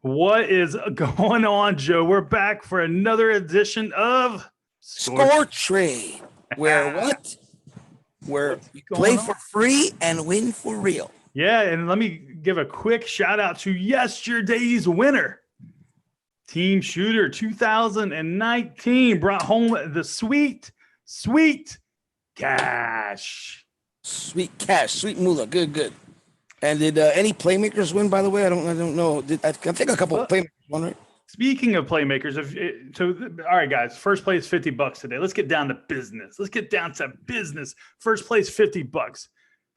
What is going on, Joe? We're back for another edition of Score Trade. Where what? Where you play for free and win for real. Yeah, and let me give a quick shout out to yesterday's winner. Team Shooter 2019 brought home the sweet cash. Sweet cash, sweet moolah. Good. And did any playmakers win? By the way, I don't know. I think a couple of playmakers won, right? Speaking of playmakers, all right, guys. First place $50 today. Let's get down to business. First place $50.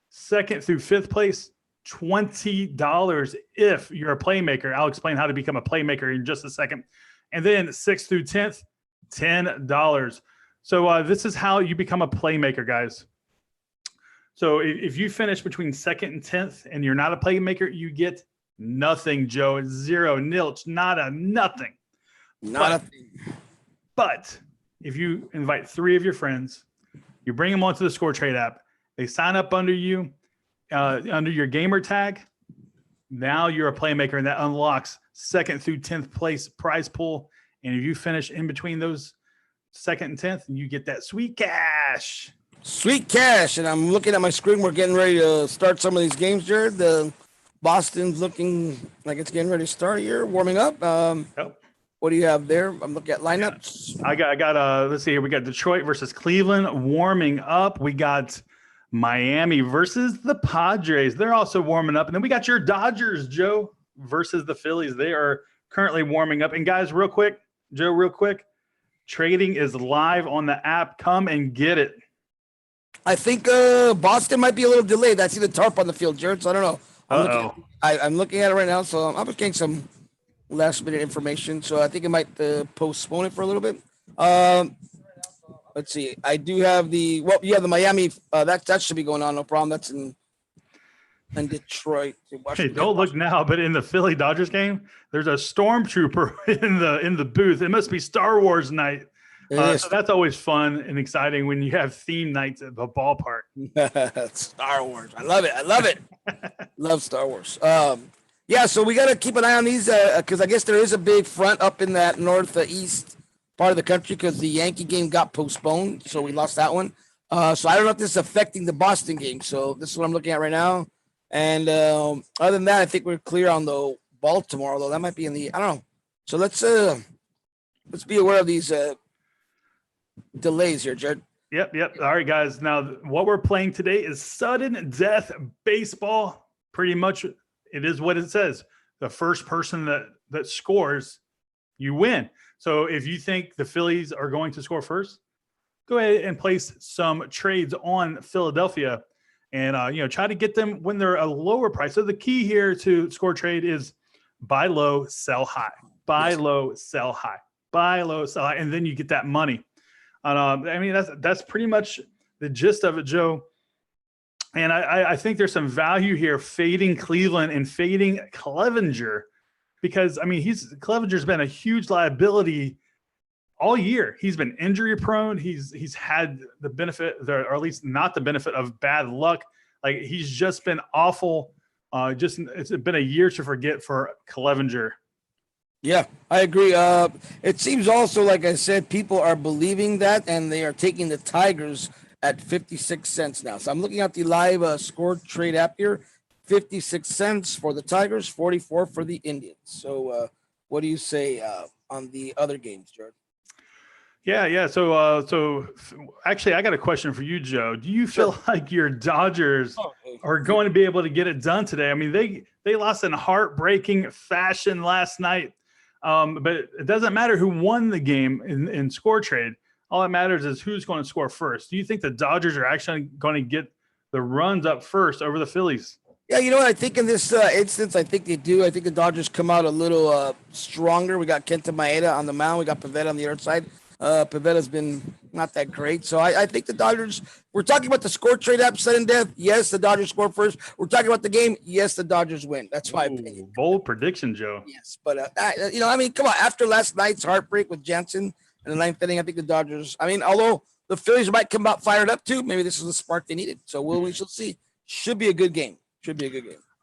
Second through fifth place $20 if you're a playmaker. I'll explain how to become a playmaker in just a second. And then sixth through 10th, $10. So this is how you become a playmaker, guys. So if you finish between second and 10th and you're not a playmaker, you get nothing, Joe. It's zero, nilch, nada, nothing. But if you invite 3 of your friends, you bring them onto the ScoreTrade app, they sign up under you, under your gamer tag, now you're a playmaker, and that unlocks second through 10th place prize pool. And if you finish in between those second and 10th, you get that sweet cash. Sweet cash. And I'm looking at my screen. We're getting ready to start some of these games, Jared. The Boston's looking like it's getting ready to start here, warming up. What do you have there? I'm looking at lineups. I got let's see here. We got Detroit versus Cleveland warming up. We got Miami versus the Padres. They're also warming up. And then we got your Dodgers, Joe, versus the Phillies. They are currently warming up. And guys, real quick, trading is live on the app. Come and get it. I think Boston might be a little delayed. I see the tarp on the field, Jared, so I don't know. I'm looking at it right now, so I'm just getting some last-minute information. So I think it might postpone it for a little bit. Let's see. I do have the Miami. That should be going on, no problem. That's in Detroit. Hey, don't look now, but in the Philly Dodgers game, there's a stormtrooper in the booth. It must be Star Wars night. So that's always fun and exciting when you have theme nights at the ballpark. Star Wars. I love it. Love Star Wars. So we got to keep an eye on these because I guess there is a big front up in that northeast part of the country because the Yankee game got postponed. So we lost that one. So I don't know if this is affecting the Boston game. So this is what I'm looking at right now. And other than that, I think we're clear on the Baltimore, although that might be in the, I don't know. So let's be aware of these delays here, Jared. Yep. All right, guys. Now, what we're playing today is sudden death baseball. Pretty much, it is what it says. The first person that scores, you win. So if you think the Phillies are going to score first, go ahead and place some trades on Philadelphia, and try to get them when they're a lower price. So the key here to score trade is buy low, sell high. Buy low, sell high. Buy low, sell high, and then you get that money. That's pretty much the gist of it, Joe. And I think there's some value here fading Cleveland and fading Clevenger because, Clevenger's been a huge liability all year. He's been injury prone. He's had the benefit, or at least not the benefit of bad luck. Like he's just been awful. It's been a year to forget for Clevenger. Yeah, I agree. It seems also, like I said, people are believing that, and they are taking the Tigers at 56 cents now. So I'm looking at the live score trade app here. 56 cents for the Tigers, 44 for the Indians. So what do you say on the other games, Jared? Yeah. So actually, I got a question for you, Joe. Do you feel like your Dodgers are going to be able to get it done today? They lost in heartbreaking fashion last night. But it doesn't matter who won the game in score trade. All that matters is who's going to score first. Do you think the Dodgers are actually going to get the runs up first over the Phillies? Yeah, you know what? I think in this instance, I think they do. I think the Dodgers come out a little stronger. We got Kenta Maeda on the mound. We got Pivetta on the other side. Pivetta's been not that great. So I think the Dodgers, we're talking about the score trade app, sudden death. Yes, the Dodgers score first. We're talking about the game. Yes, the Dodgers win. That's my opinion. Bold prediction, Joe. Yes, but, come on. After last night's heartbreak with Jansen in the ninth inning, I think the Dodgers, although the Phillies might come out fired up too, maybe this is the spark they needed. So we shall see. Should be a good game.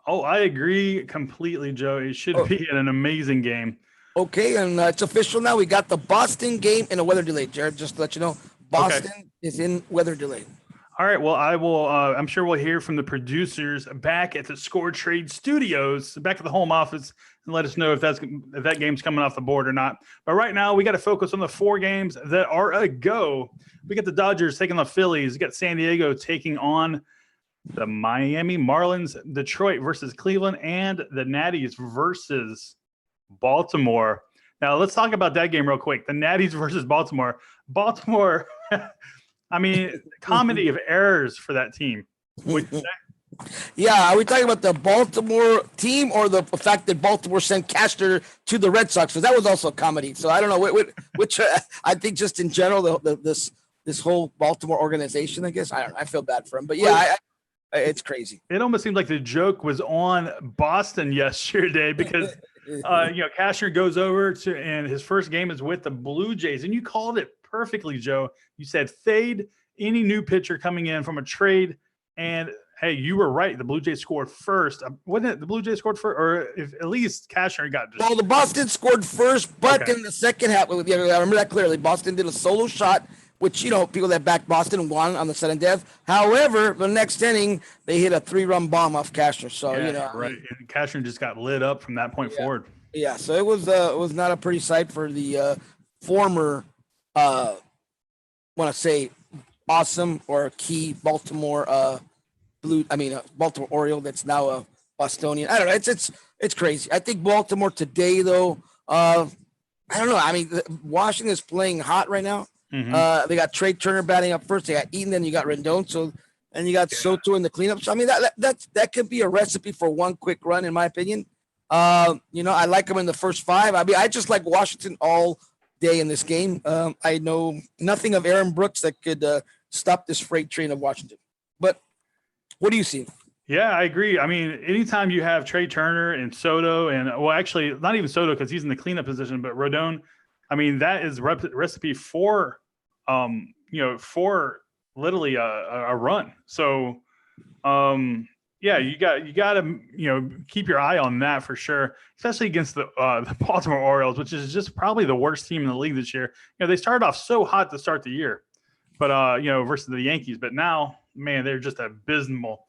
Oh, I agree completely, Joe. It should Oh, be an amazing game. okay, and it's official now. We got the Boston game in a weather delay, Jared. Just to let you know, Okay. Boston is in weather delay. All right. Well, I will. I'm sure we'll hear from the producers back at the Score Trade Studios, back at the home office, and let us know if that game's coming off the board or not. But right now, we got to focus on the 4 games that are a go. We got the Dodgers taking the Phillies. We got San Diego taking on the Miami Marlins, Detroit versus Cleveland, and the Natties versus Baltimore. Now, let's talk about that game real quick. The Natties versus Baltimore. Baltimore. I mean, comedy of errors for that team. Yeah, are we talking about the Baltimore team or the fact that Baltimore sent Cashner to the Red Sox? Because that was also a comedy. So I don't know which. I think just in general, this whole Baltimore organization. I guess I don't know. I feel bad for him, but yeah, it's crazy. It almost seemed like the joke was on Boston yesterday because Cashner goes over to, and his first game is with the Blue Jays, and you called it perfectly, Joe. You said fade any new pitcher coming in from a trade, and hey, you were right. The Blue Jays scored first. Wasn't it the Blue Jays scored first, or if at least Cashner got just. Well, the Boston scored first, but Okay. in the second half, I remember that clearly. Boston did a solo shot, which people that backed Boston won on the sudden death. However, the next inning they hit a 3-run bomb off Cashner. So right. And Cashner just got lit up from that point forward. Yeah, so it was not a pretty sight for the former, want to say, awesome or key Baltimore Baltimore Oriole that's now a Bostonian. I don't know. It's crazy. I think Baltimore today, though, I don't know. I mean, Washington is playing hot right now. Mm-hmm. They got Trey Turner batting up first. They got Eaton, then you got Rendon. So, and you got Soto in the cleanup. So, I mean, that could be a recipe for one quick run, in my opinion. I like them in the first 5. I mean, I just like Washington all day in this game. I know nothing of Aaron Brooks that could stop this freight train of Washington. But what do you see? Yeah, I agree. I mean, anytime you have Trey Turner and Soto, and well, actually, not even Soto because he's in the cleanup position, but Rodon, I mean, that is recipe for, for literally a run. So, you got to keep your eye on that for sure, especially against the Baltimore Orioles, which is just probably the worst team in the league this year. They started off so hot to start the year, but versus the Yankees, but now, man, they're just abysmal.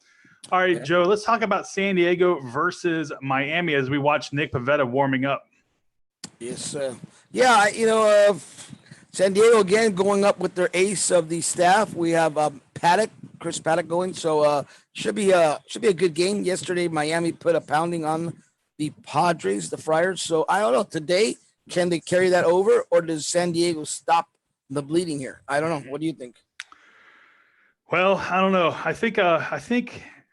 All right, Joe, let's talk about San Diego versus Miami as we watch Nick Pivetta warming up. Yes, San Diego again going up with their ace of the staff. We have Chris Paddock going, so should be a good game. Yesterday, Miami put a pounding on the Padres, the Friars. So I don't know. Today, can they carry that over, or does San Diego stop the bleeding here? I don't know. What do you think? Well, I don't know. I think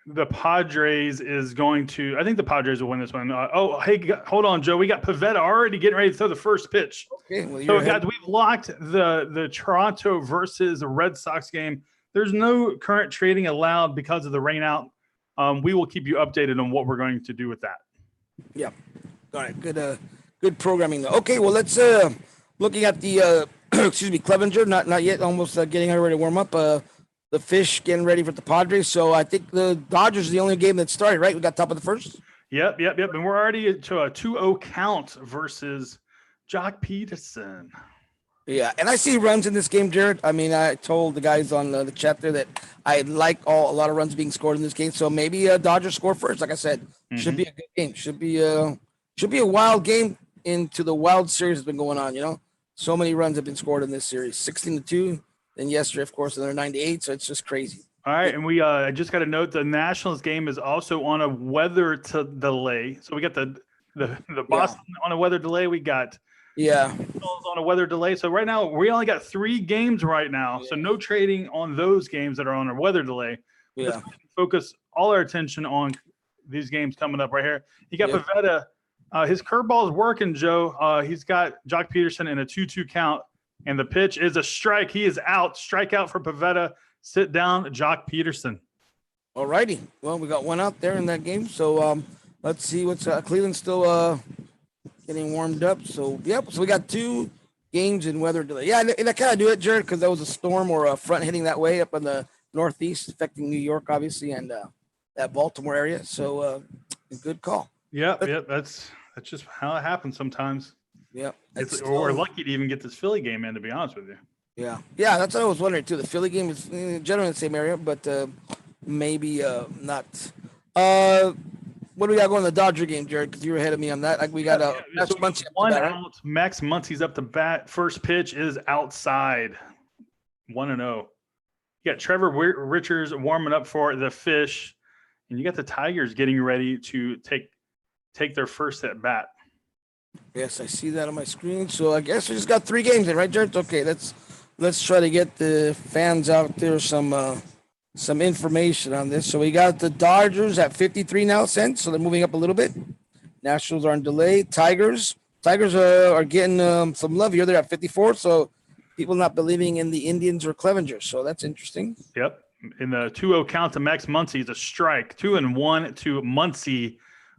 the Padres is going to. I think the Padres will win this one. Hold on, Joe. We got Pivetta already getting ready to throw the first pitch. Okay, well, so guys, we've locked the Toronto versus the Red Sox game. There's no current trading allowed because of the rain out. We will keep you updated on what we're going to do with that. Yeah. All right. Good programming though. Okay. Well, let's looking at the Clevenger. Not yet. Almost getting her ready to warm up. The Fish getting ready for the Padres. So I think the Dodgers is the only game that started. Right. We got top of the first. Yep. And we're already to a 2-0 count versus Jock Peterson. Yeah, and I see runs in this game, Jared. I mean, I told the guys on the chat there that I like a lot of runs being scored in this game. So maybe Dodgers score first. Like I said, should be a good game. Should be a wild game into the wild series that's been going on. So many runs have been scored in this series. 16-2. Then yesterday, of course, another 98. So it's just crazy. All right, and we just got to note the Nationals game is also on a weather delay. So we got the Boston on a weather delay. We got. Yeah. On a weather delay. So right now we only got 3 games right now. Yeah. So no trading on those games that are on a weather delay. Yeah. Let's focus all our attention on these games coming up right here. You got Pivetta. His curveball is working, Joe. He's got Jock Peterson in a 2-2 count, and the pitch is a strike. He is out. Strikeout for Pivetta. Sit down, Jock Peterson. All righty. Well, we got one out there in that game. So let's see what's Cleveland still getting warmed up. So, so we got 2 games in weather delay. Yeah, and I kind of do it, Jared, because there was a storm or a front hitting that way up in the northeast, affecting New York, obviously, and that Baltimore area. So, Good call. Yeah, that's just how it happens sometimes. Yeah, We're lucky to even get this Philly game in, to be honest with you. Yeah, that's what I was wondering too. The Philly game is generally in the same area, but maybe not. What do we got going in the Dodger game, Jared? Because you were ahead of me on that. Like we got Max Muncy up to bat, right? Out. Max Muncy's up to bat. First pitch is outside. 1-0. You got Trevor Richards warming up for the Fish, and you got the Tigers getting ready to take their first at bat. Yes, I see that on my screen. So I guess we just got 3 games in, right, Jared? Okay, let's try to get the fans out there some information on this. So we got the Dodgers at 53 now cents, so they're moving up a little bit. Nationals are on delay. Tigers are getting some love here. They're at 54, so people not believing in the Indians or Clevenger. So that's interesting. Yep. In the 2-0 count to Max Muncy is a strike. 2-1 to Muncy.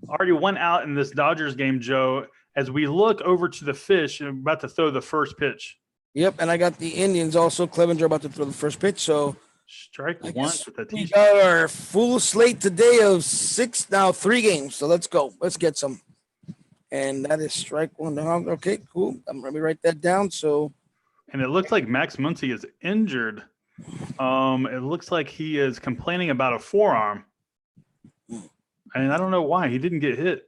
Already 1 out in this Dodgers game, Joe. As we look over to the Fish, I'm about to throw the first pitch. Yep, and I got the Indians also. Clevenger about to throw the first pitch, so strike one with the we got our full slate today of 3 games. So let's go. Let's get some. And that is strike 1. Okay, cool. I'm gonna write that down. So, and it looks like Max Muncy is injured. It looks like he is complaining about a forearm, and I don't know why he didn't get hit.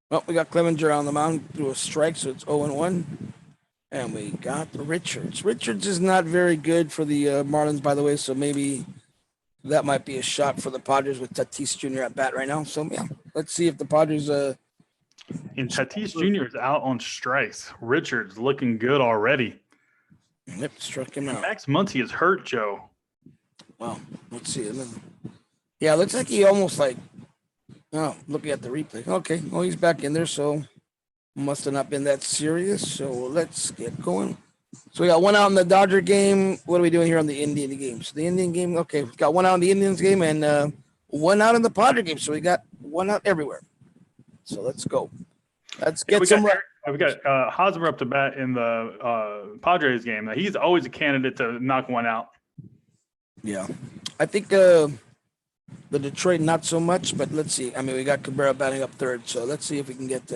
Well, we got Clevenger on the mound through a strike, so it's 0-1. And we got Richards. Richards is not very good for the Marlins, by the way, so maybe that might be a shot for the Padres with Tatis Jr. at bat right now. So, yeah, let's see if the Padres and Tatis Jr. is out on strikes. Richards looking good already. Yep, struck him out. Max Muncy is hurt, Joe. Well, let's see. Yeah, it looks like he almost looking at the replay. Okay, well, he's back in there, so must have not been that serious. So let's get going. So we got 1 out in the Dodger game. What are we doing here on the Indian game? So the Indian game, okay, we've got 1 out in the Indians game and 1 out in the Padre game. So we got 1 out everywhere. So let's go. Let's get we got Hosmer up to bat in the Padres game. He's always a candidate to knock 1 out. Yeah. I think the Detroit not so much, but let's see. I mean, we got Cabrera batting up third, so let's see if we can get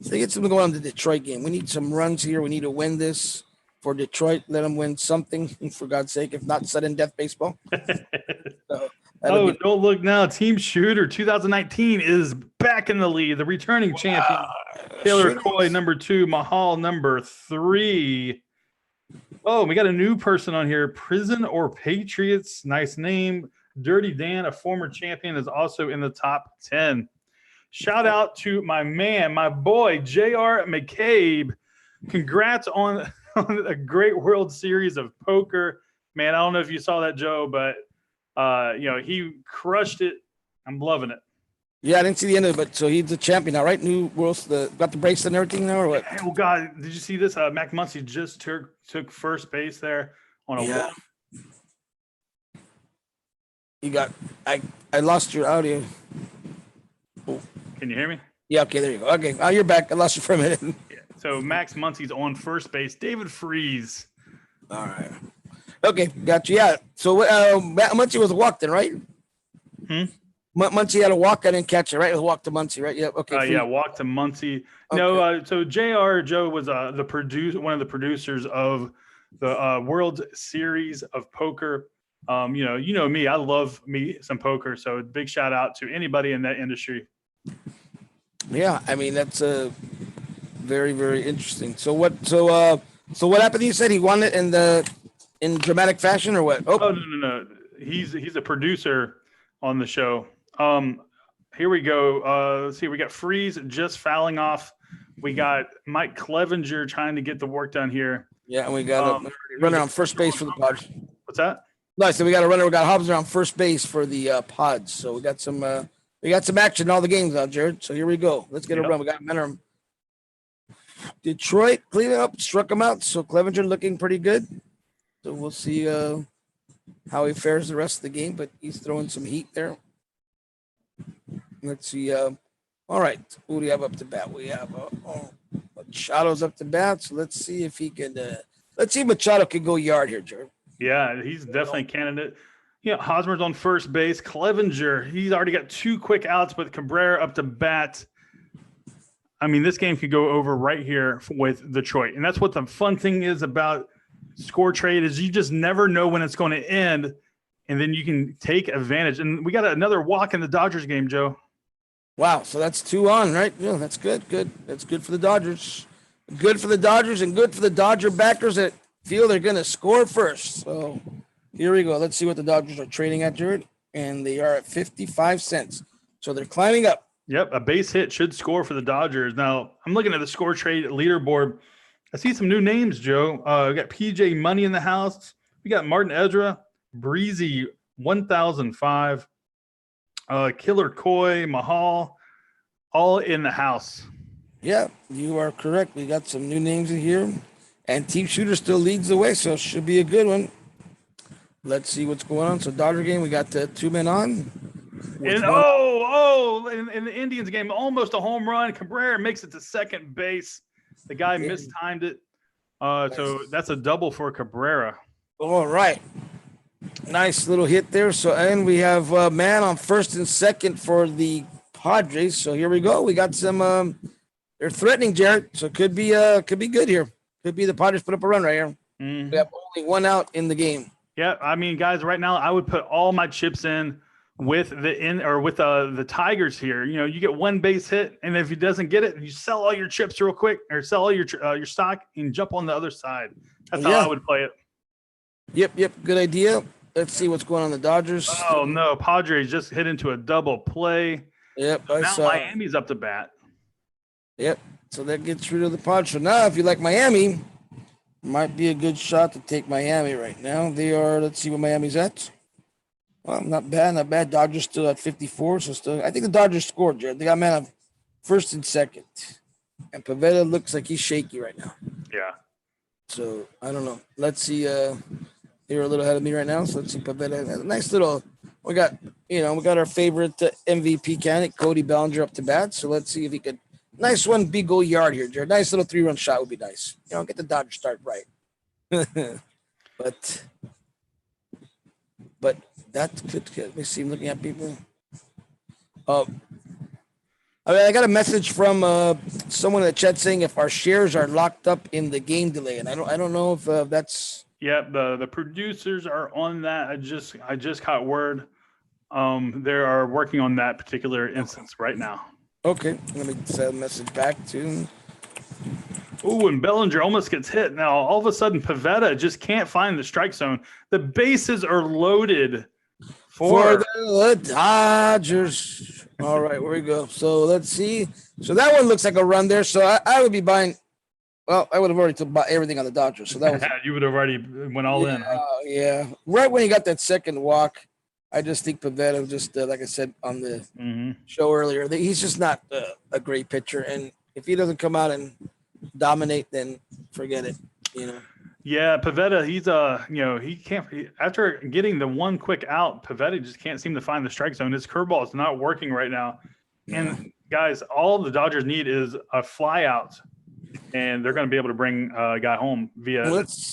something going on the Detroit game. We need some runs here. We need to win this for Detroit. Let them win something, for God's sake, if not sudden death baseball. Don't look now. Team Shooter 2019 is back in the lead. The returning champion, Taylor Coy, number 2, Mahal, number 3. Oh, we got a new person on here. Prison or Patriots. Nice name. Dirty Dan, a former champion, is also in the top 10. Shout out to my man, my boy, J.R. McCabe. Congrats on a great World Series of Poker. Man, I don't know if you saw that, Joe, but he crushed it. I'm loving it. Yeah, I didn't see the end of it, but so he's the champion now, right? New World, got the bracelet and everything now, or what? Oh God, did you see this? Mac Muncy just took first base there on a walk. You got I lost your audio. Oh. Can you hear me? Yeah, okay, there you go. Okay, you're back. I lost you for a minute. Yeah. So Max Muncy's on first base. David Freese. All right. Okay, got you. Yeah. So Muncy was a walk then, right? Muncy had a walk. I didn't catch it, right? It was a walk to Muncy, right? Yeah. Okay. Walk to Muncy. Okay. No, so J.R. Joe was one of the producers of the World Series of Poker. You know me. I love me some poker. So big shout out to anybody in that industry. Yeah, I mean that's very, very interesting. So what happened? You said he won it in dramatic fashion, or what? Oh no. He's a producer on the show. Here we go. Let's see. We got Freeze just fouling off. We got Mike Clevenger trying to get the work done here. Yeah, and we got a runner on first base for the Pods. What's that? No, so we got a runner. We got Hobbs on first base for the Pods. So we got some action in all the games out, Jared. So here we go. Let's get a run. We got momentum. Detroit, Cleveland up, struck him out. So Clevenger looking pretty good. So we'll see how he fares the rest of the game, but he's throwing some heat there. Let's see. All right. Who do we have up to bat? We have Machado's up to bat. So let's see if he can. Let's see if Machado can go yard here, Jared. Yeah, he's definitely a candidate. Yeah, Hosmer's on first base. Clevenger, he's already got 2 quick outs, but Cabrera up to bat. I mean, this game could go over right here with Detroit. And that's what the fun thing is about score trade is you just never know when it's going to end, and then you can take advantage. And we got another walk in the Dodgers game, Joe. Wow, so that's 2 on, right? Yeah, that's good. Good. That's good for the Dodgers. Good for the Dodgers and good for the Dodger backers that feel they're going to score first. So here we go. Let's see what the Dodgers are trading at, Jared. And they are at 55 cents. So they're climbing up. Yep, a base hit should score for the Dodgers. Now, I'm looking at the score trade leaderboard. I see some new names, Joe. We got PJ Money in the house. We got Martin Ezra, Breezy 1005, Killer Coy, Mahal, all in the house. Yeah, you are correct. We got some new names in here. And Team Shooter still leads the way, so it should be a good one. Let's see what's going on. So Dodger game, we got the 2 men on. And in the Indians game, almost a home run. Cabrera makes it to second base. The guy mistimed it. So that's a double for Cabrera. All right. Nice little hit there. So, and we have a man on first and second for the Padres. So here we go. We got some, they're threatening, Jared. So it could be good here. Could be the Padres put up a run right here. Mm-hmm. We have only 1 out in the game. Yeah. I mean, guys, right now I would put all my chips in with the Tigers here. You know, you get 1 base hit, and if he doesn't get it, you sell all your chips real quick or sell all your stock and jump on the other side. That's how I would play it. Yep. Good idea. Let's see what's going on in the Dodgers. Oh, no. Padres just hit into a double play. Yep. Now Miami's up to bat. Yep. So that gets rid of the Padres. So now if you like Miami, might be a good shot to take Miami right now. They are, let's see what Miami's at. Well, not bad. Dodgers still at 54. So still, I think the Dodgers scored, Jared. They got man on first and second. And Pivetta looks like he's shaky right now. Yeah. So I don't know. Let's see. They're a little ahead of me right now. So let's see Pivetta. Nice little. We got our favorite MVP candidate, Cody Bellinger, up to bat. So let's see if he could. Nice one, big goal yard here, Jared. Nice little 3-run shot would be nice. Get the Dodgers start right. But that's good. Let me see. I'm looking at people. I got a message from someone in the chat saying if our shares are locked up in the game delay, and I don't know if that's. Yeah, the producers are on that. I just got word. They are working on that particular instance right now. Okay, let me send a message back to. Ooh, and Bellinger almost gets hit. Now, all of a sudden, Pivetta just can't find the strike zone. The bases are loaded for the Dodgers. All right, where we go. So let's see. So that one looks like a run there. So I would be buying. Well, I would have already bought everything on the Dodgers. So that was. You would have already went all in. Huh? Yeah. Right when he got that second walk, I just think Pivetta, just like I said on the show earlier, he's just not a great pitcher. And if he doesn't come out and dominate, then forget it. Yeah, Pivetta, he can't. After getting the 1 quick out, Pivetta just can't seem to find the strike zone. His curveball is not working right now. And guys, all the Dodgers need is a fly out, and they're going to be able to bring a guy home via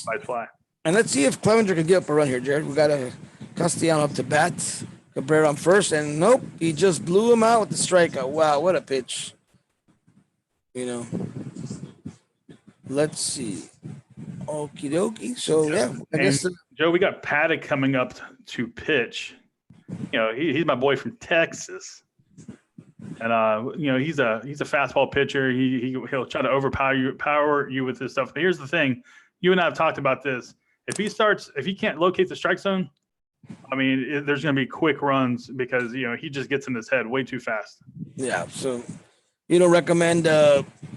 by fly. And let's see if Clevenger can get up a run here, Jared. We got a Castellano up to bat. Cabrera on first, and nope, he just blew him out with the strikeout. Wow, what a pitch. Let's see. Okie dokie. So, I guess. Joe, we got Paddock coming up to pitch. He's my boy from Texas. And, he's a fastball pitcher. He'll try to overpower you with this stuff. But here's the thing. You and I have talked about this. If he can't locate the strike zone, I mean, there's going to be quick runs because, he just gets in his head way too fast. Yeah. So you don't recommend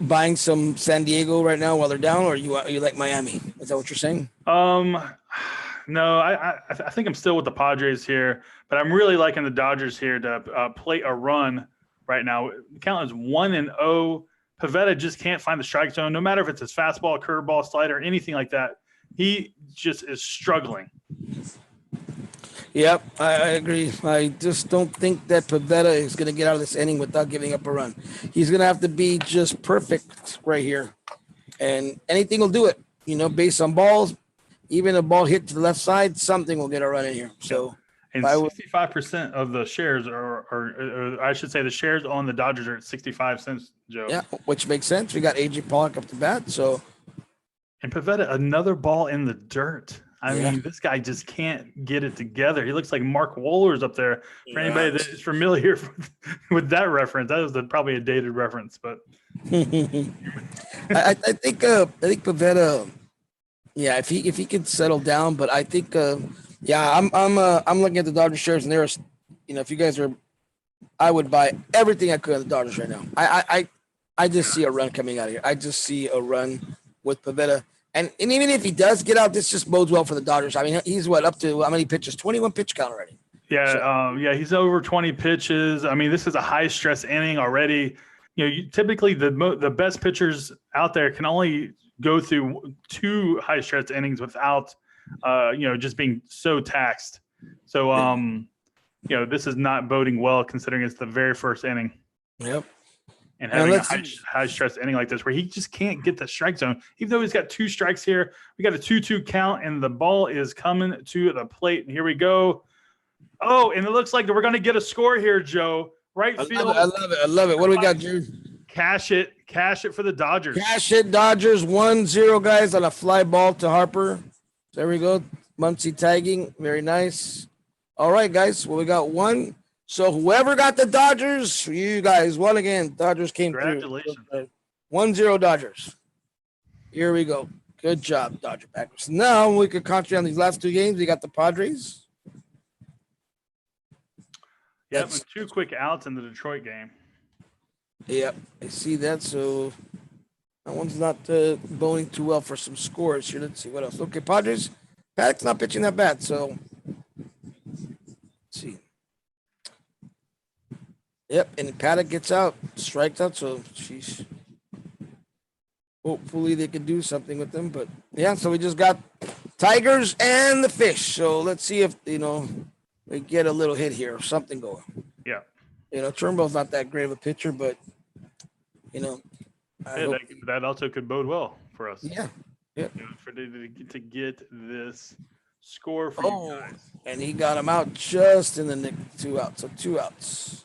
buying some San Diego right now while they're down, or you like Miami? Is that what you're saying? No, I think I'm still with the Padres here, but I'm really liking the Dodgers here to play a run right now. The count is 1-0. Pivetta just can't find the strike zone, no matter if it's his fastball, curveball, slider, anything like that. He just is struggling. Yep, I agree. I just don't think that Pivetta is going to get out of this inning without giving up a run. He's going to have to be just perfect right here. And anything will do it, based on balls. Even a ball hit to the left side, something will get a run in here. So And 65% of the shares or I should say the shares on the Dodgers are at 65 cents, Joe. Yeah, which makes sense. We got AJ Pollock up the bat, so. And Pivetta, another ball in the dirt. I Yeah. mean, this guy just can't get it together. He looks like Mark Wohlers up there. For anybody that is familiar with that reference, that was probably a dated reference, but I think Pivetta, yeah, if he could settle down, but I think yeah, I'm looking at the Dodgers shares, and there's, if you guys are, I would buy everything I could on the Dodgers right now. I just see a run coming out of here. I just see a run with Pivetta. And even if he does get out, this just bodes well for the Dodgers. I mean, he's up to how many pitches? 21 pitch count already. Yeah, so, he's over 20 pitches. I mean, this is a high stress inning already. Typically the best pitchers out there can only go through 2 high stress innings without, just being so taxed. So, this is not boding well considering it's the very first inning. Yep. And having a high stress inning like this where he just can't get the strike zone, even though he's got 2 strikes here. We got a 2-2 count, and the ball is coming to the plate. And here we go. Oh, and it looks like we're going to get a score here, Joe. Right field. I love it. What do we got, Jude? Cash it for the Dodgers. Cash it, Dodgers. 1-0, guys, on a fly ball to Harper. There we go. Muncie tagging. Very nice. All right, guys. Well, we got 1. So whoever got the Dodgers, you guys won again. Dodgers came through. Congratulations. 1-0 Dodgers. Here we go. Good job, Dodger Packers. Now we could concentrate on these last 2 games. We got the Padres. Yep, 2 quick outs in the Detroit game. Yep, I see that. So that one's not going too well for some scores here. Let's see what else. Okay, Padres. Paddock's not pitching that bad. So let's see. Yep, and Paddock gets out, strikes out, so she's hopefully they can do something with them. But yeah, so we just got Tigers and the Fish. So let's see if we get a little hit here or something going. Yeah. Turnbull's not that great of a pitcher, but that also could bode well for us. Yeah. Yeah. To get this score for you guys. And he got him out just in the nick. 2 outs. So 2 outs.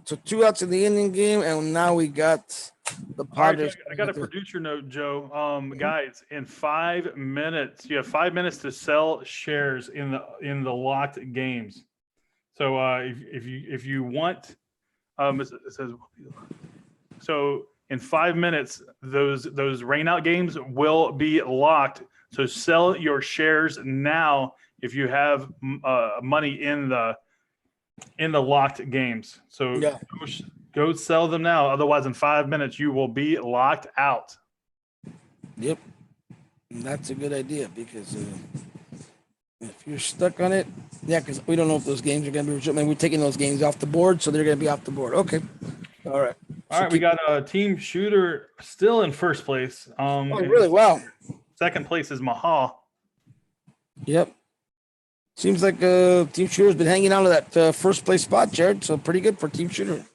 So 2 outs in the inning game, and now we got the Padres. Right, I got a producer note, Joe. Guys, in 5 minutes, you have 5 minutes to sell shares in the locked games. So if you want, it says, so in 5 minutes, those rainout games will be locked. So sell your shares now if you have money in the locked games. So yeah. Go sell them now. Otherwise, in 5 minutes, you will be locked out. Yep. And that's a good idea because if you're stuck on it, because we don't know if those games are going to be resumed. We're taking those games off the board, so they're going to be off the board. Okay. All right. All right. We got a Team Shooter still in first place. Really? Wow. Second place is Mahal. Yep. Seems like Team Shooter's been hanging on to that first place spot, Jared. So pretty good for Team Shooter.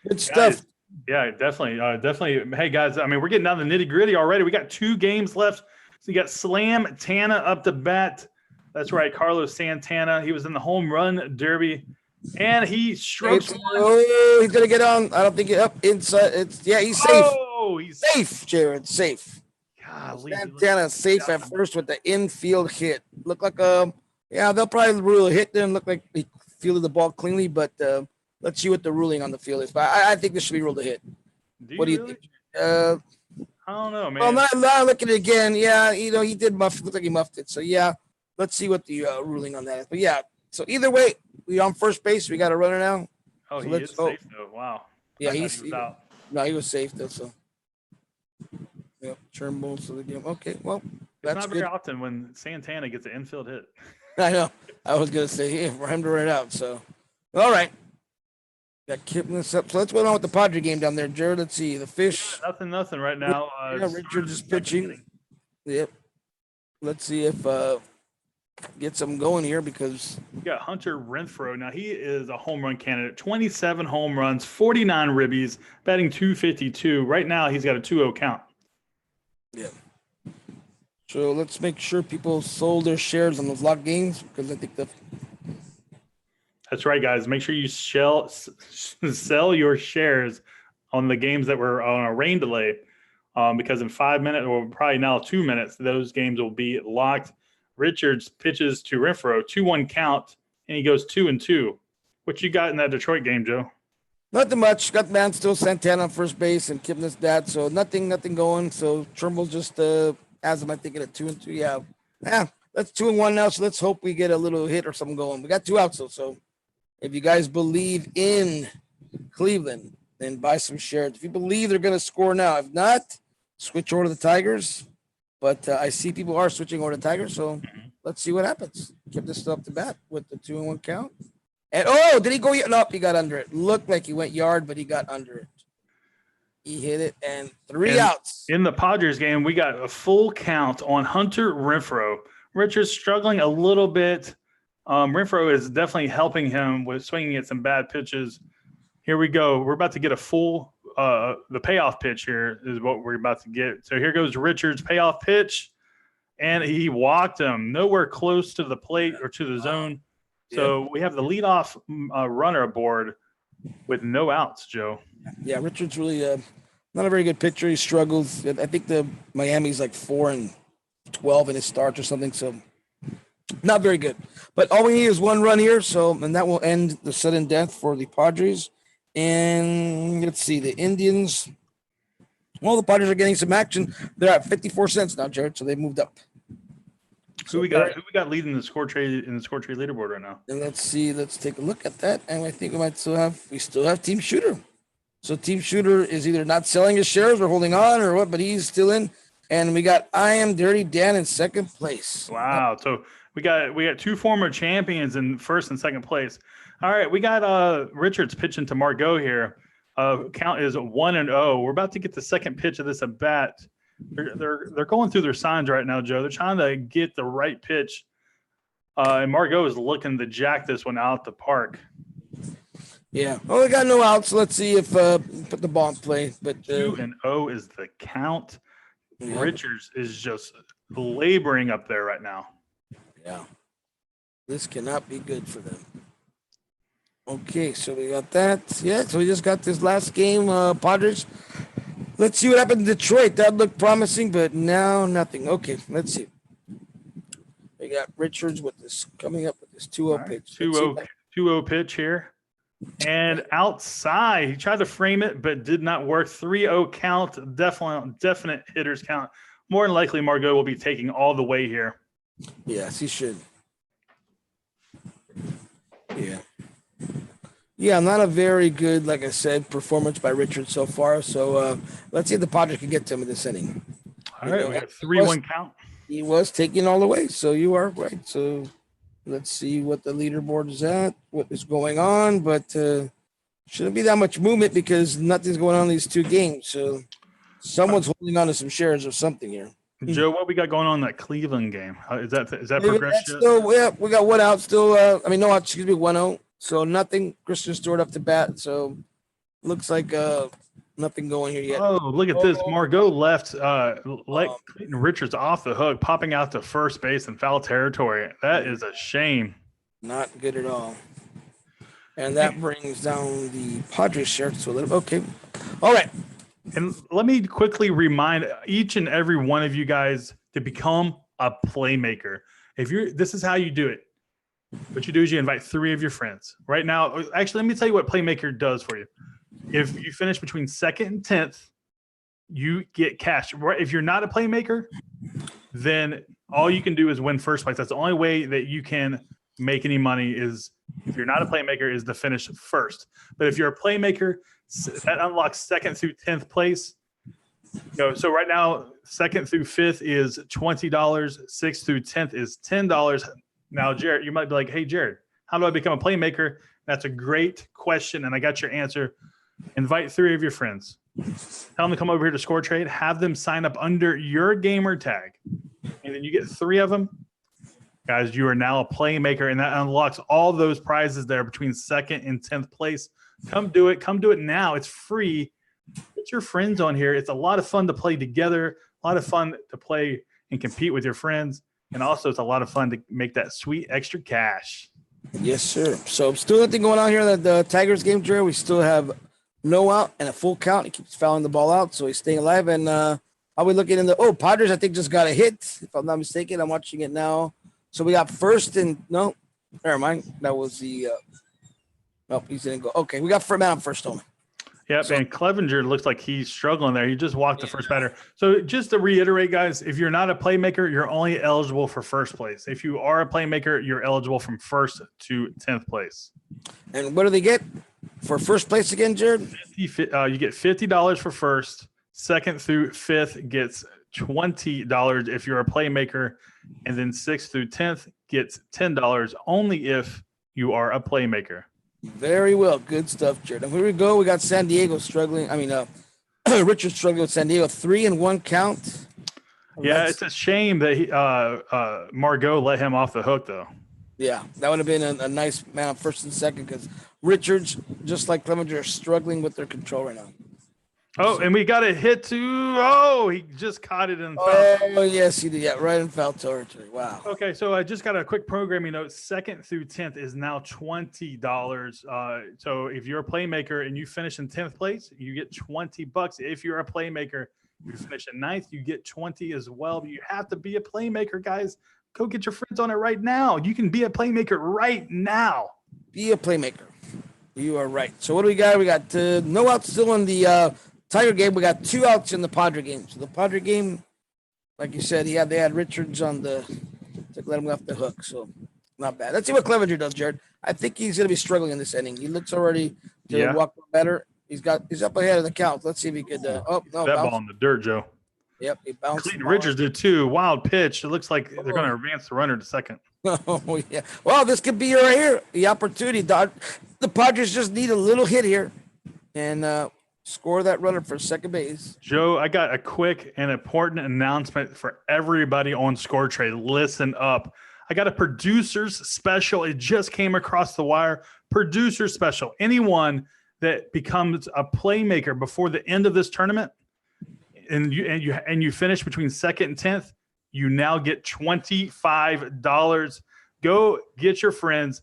Good stuff. Yeah, definitely. Hey, guys, I mean, we're getting down to the nitty gritty already. We got 2 games left. So you got Slam Tana up to bat. That's right, Carlos Santana. He was in the home run derby, and he strokes one. Oh, he's gonna get on. I don't think up inside. He's safe. Oh, he's safe, Jared. Safe. Golly, Santana safe at first with the infield hit. Look like they'll probably rule a hit. Didn't look like he fielded the ball cleanly, but let's see what the ruling on the field is. But I think this should be ruled a hit. What do you think? I don't know, man. Well, not looking at it again. Yeah, he did muff. Looked like he muffed it. So yeah, let's see what the ruling on that is. But yeah, so either way, we on first base. We got a runner now. Oh, so he is safe though. Wow. Yeah, he was out. No, he was safe though. So yep, Turnbull to the game. Okay, well, that's not very often when Santana gets an infield hit. I know. I was gonna say for him to run it out. So, all right. Got Kipnis up. So let's go on with the Padre game down there, Jared. Let's see. The Fish. Yeah, nothing right now. Richard is pitching. Yep. Let's see if get something going here because we got Hunter Renfroe. Now he is a home run candidate. 27 home runs, 49 ribbies, batting .252. Right now he's got a 2-0 count. Yeah. So let's make sure people sold their shares on those lock games because I think That's right, guys. Make sure you sell your shares on the games that were on a rain delay, because in 5 minutes, or probably now 2 minutes, those games will be locked. Richards pitches to Renfroe, 2-1 count, and he goes 2-2. What you got in that Detroit game, Joe? Nothing much. Got man still Santana on first base and Kipnis that. So nothing going. So Trimble just has him, I think, at 2-2. Yeah. That's 2-1 now. So let's hope we get a little hit or something going. We got 2 outs though. So if you guys believe in Cleveland, then buy some shares. If you believe they're going to score now, if not, switch over to the Tigers. But I see people are switching over to Tigers. So let's see what happens. Give this stuff to bat with the 2-1 count. And did he go? Nope, he got under it. Looked like he went yard, but he got under it. He hit it, and 3 outs. In the Padres game, we got a full count on Hunter Renfroe. Richards struggling a little bit. Renfroe is definitely helping him with swinging at some bad pitches. Here we go. We're about to get a full the payoff pitch here is what we're about to get. So here goes Richards' payoff pitch, and he walked him nowhere close to the plate or to the zone. So we have the leadoff runner aboard with no outs, Joe. Yeah, Richards really not a very good pitcher. He struggles. I think the Miami's like 4-12 in his starts or something. So not very good. But all we need is 1 run here. And that will end the sudden death for the Padres. And let's see, the Indians. Well, the Padres are getting some action. They're at 54 cents now, Jared. So they moved up. Who we got leading the score trade leaderboard right now? And let's see. Let's take a look at that. And I think we still have Team Shooter. So Team Shooter is either not selling his shares or holding on or what, but he's still in. And we got I Am Dirty Dan in second place. Wow. So we got 2 former champions in first and second place. All right, we got Richards pitching to Margot here. Count is 1-0. We're about to get the second pitch of this at bat. They're going through their signs right now, Joe. They're trying to get the right pitch. And Margot is looking to jack this one out the park. Yeah. Oh, we got no outs. So let's see if put the ball in play. But 2-0 is the count. Yeah. Richards is just laboring up there right now. Yeah. This cannot be good for them. Okay, so we got that. Yeah, so we just got this last game, Padres. Let's see what happened in Detroit. That looked promising, but now nothing. Okay, let's see. We got Richards with this coming up with this 2-0 pitch. 2-0 pitch here. And outside, he tried to frame it, but did not work. 3-0 count, definite hitters count. More than likely, Margot will be taking all the way here. Yes, he should. Yeah. Yeah, not a very good, like I said, performance by Richards so far. So let's see if the Padres can get to him in this inning. All right, we got 3-1 count. He was taking all the way, so you are right. So let's see what the leaderboard is at, what is going on, but shouldn't be that much movement because nothing's going on in these 2 games. So someone's holding on to some shares of something here. Joe, what we got going on in that Cleveland game? Is that progressed yet? Still, yeah, we got 1 out still. No out, 1-0. So nothing. Christian Stewart up to bat. So looks like nothing going here yet. Oh, look at this. Margot left Clayton Richards off the hook, popping out to first base in foul territory. That is a shame. Not good at all. And that brings down the Padres share to a little. Okay. All right. And let me quickly remind each and every one of you guys to become a playmaker. This is how you do it. What you do is you invite 3 of your friends. Right now, actually, let me tell you what Playmaker does for you. If you finish between 2nd and 10th, you get cash. If you're not a Playmaker, then all you can do is win first place. That's the only way that you can make any money is if you're not a Playmaker is to finish first. But if you're a Playmaker, that unlocks 2nd through 10th place. So right now, 2nd through 5th is $20. 6th through 10th is $10. Now, Jared, you might be like, hey, Jared, how do I become a Playmaker? That's a great question, and I got your answer. Invite 3 of your friends. Tell them to come over here to ScoreTrade. Have them sign up under your gamer tag. And then you get 3 of them. Guys, you are now a Playmaker, and that unlocks all those prizes there between 2nd and 10th place. Come do it. Come do it now. It's free. Get your friends on here. It's a lot of fun to play together, a lot of fun to play and compete with your friends. And also, it's a lot of fun to make that sweet extra cash. Yes, sir. So still nothing going on here in the Tigers game, Jerry. We still have no out and a full count. He keeps fouling the ball out, so he's staying alive. And are we looking in the Padres? I think just got a hit, if I'm not mistaken. I'm watching it now. So we got first and no, never mind. That was the nope, he didn't go. Okay, we got man on first only. Yep, and Clevenger looks like he's struggling there. He just walked the first batter. So just to reiterate, guys, if you're not a playmaker, you're only eligible for first place. If you are a playmaker, you're eligible from first to 10th place. And what do they get for first place again, Jared? You get $50 for first. Second through fifth gets $20 if you're a playmaker. And then 6th through 10th gets $10 only if you are a playmaker. Very well. Good stuff, Jared. And here we go. We got San Diego struggling. I mean, Richard struggling with San Diego. 3-1 count. Yeah, it's a shame that Margot let him off the hook, though. Yeah, that would have been a nice man on first and second because Richards, just like Clevenger, are struggling with their control right now. Oh, and we got a hit too. Oh, he just caught it in foul. Oh, yes, he did. Yeah, right in foul territory. Wow. Okay, so I just got a quick programming note. 2nd through 10th is now $20. So if you're a playmaker and you finish in 10th place, you get $20. If you're a playmaker, you finish in 9th, you get 20 as well. But you have to be a playmaker, guys. Go get your friends on it right now. You can be a playmaker right now. Be a playmaker. You are right. So what do we got? We got no outs still in the Tiger game. We got 2 outs in the Padre game. So the Padre game, like you said, they had Richards on to let him off the hook. So not bad. Let's see what Clevenger does, Jared. I think he's going to be struggling in this inning. He looks already to walk better. He's up ahead of the count. Let's see if he could. That ball in the dirt, Joe. Yep, he bounced. Clayton Richards did too. Wild pitch. It looks like they're going to advance the runner to second. Oh yeah. Well, this could be right here. The opportunity. The Padres just need a little hit here, and score that runner for second base. Joe, I got a quick and important announcement for everybody on ScoreTrade. Listen up. I got a producer's special. It just came across the wire. Producer special. Anyone that becomes a playmaker before the end of this tournament, and you finish between 2nd and 10th, you now get $25. Go get your friends,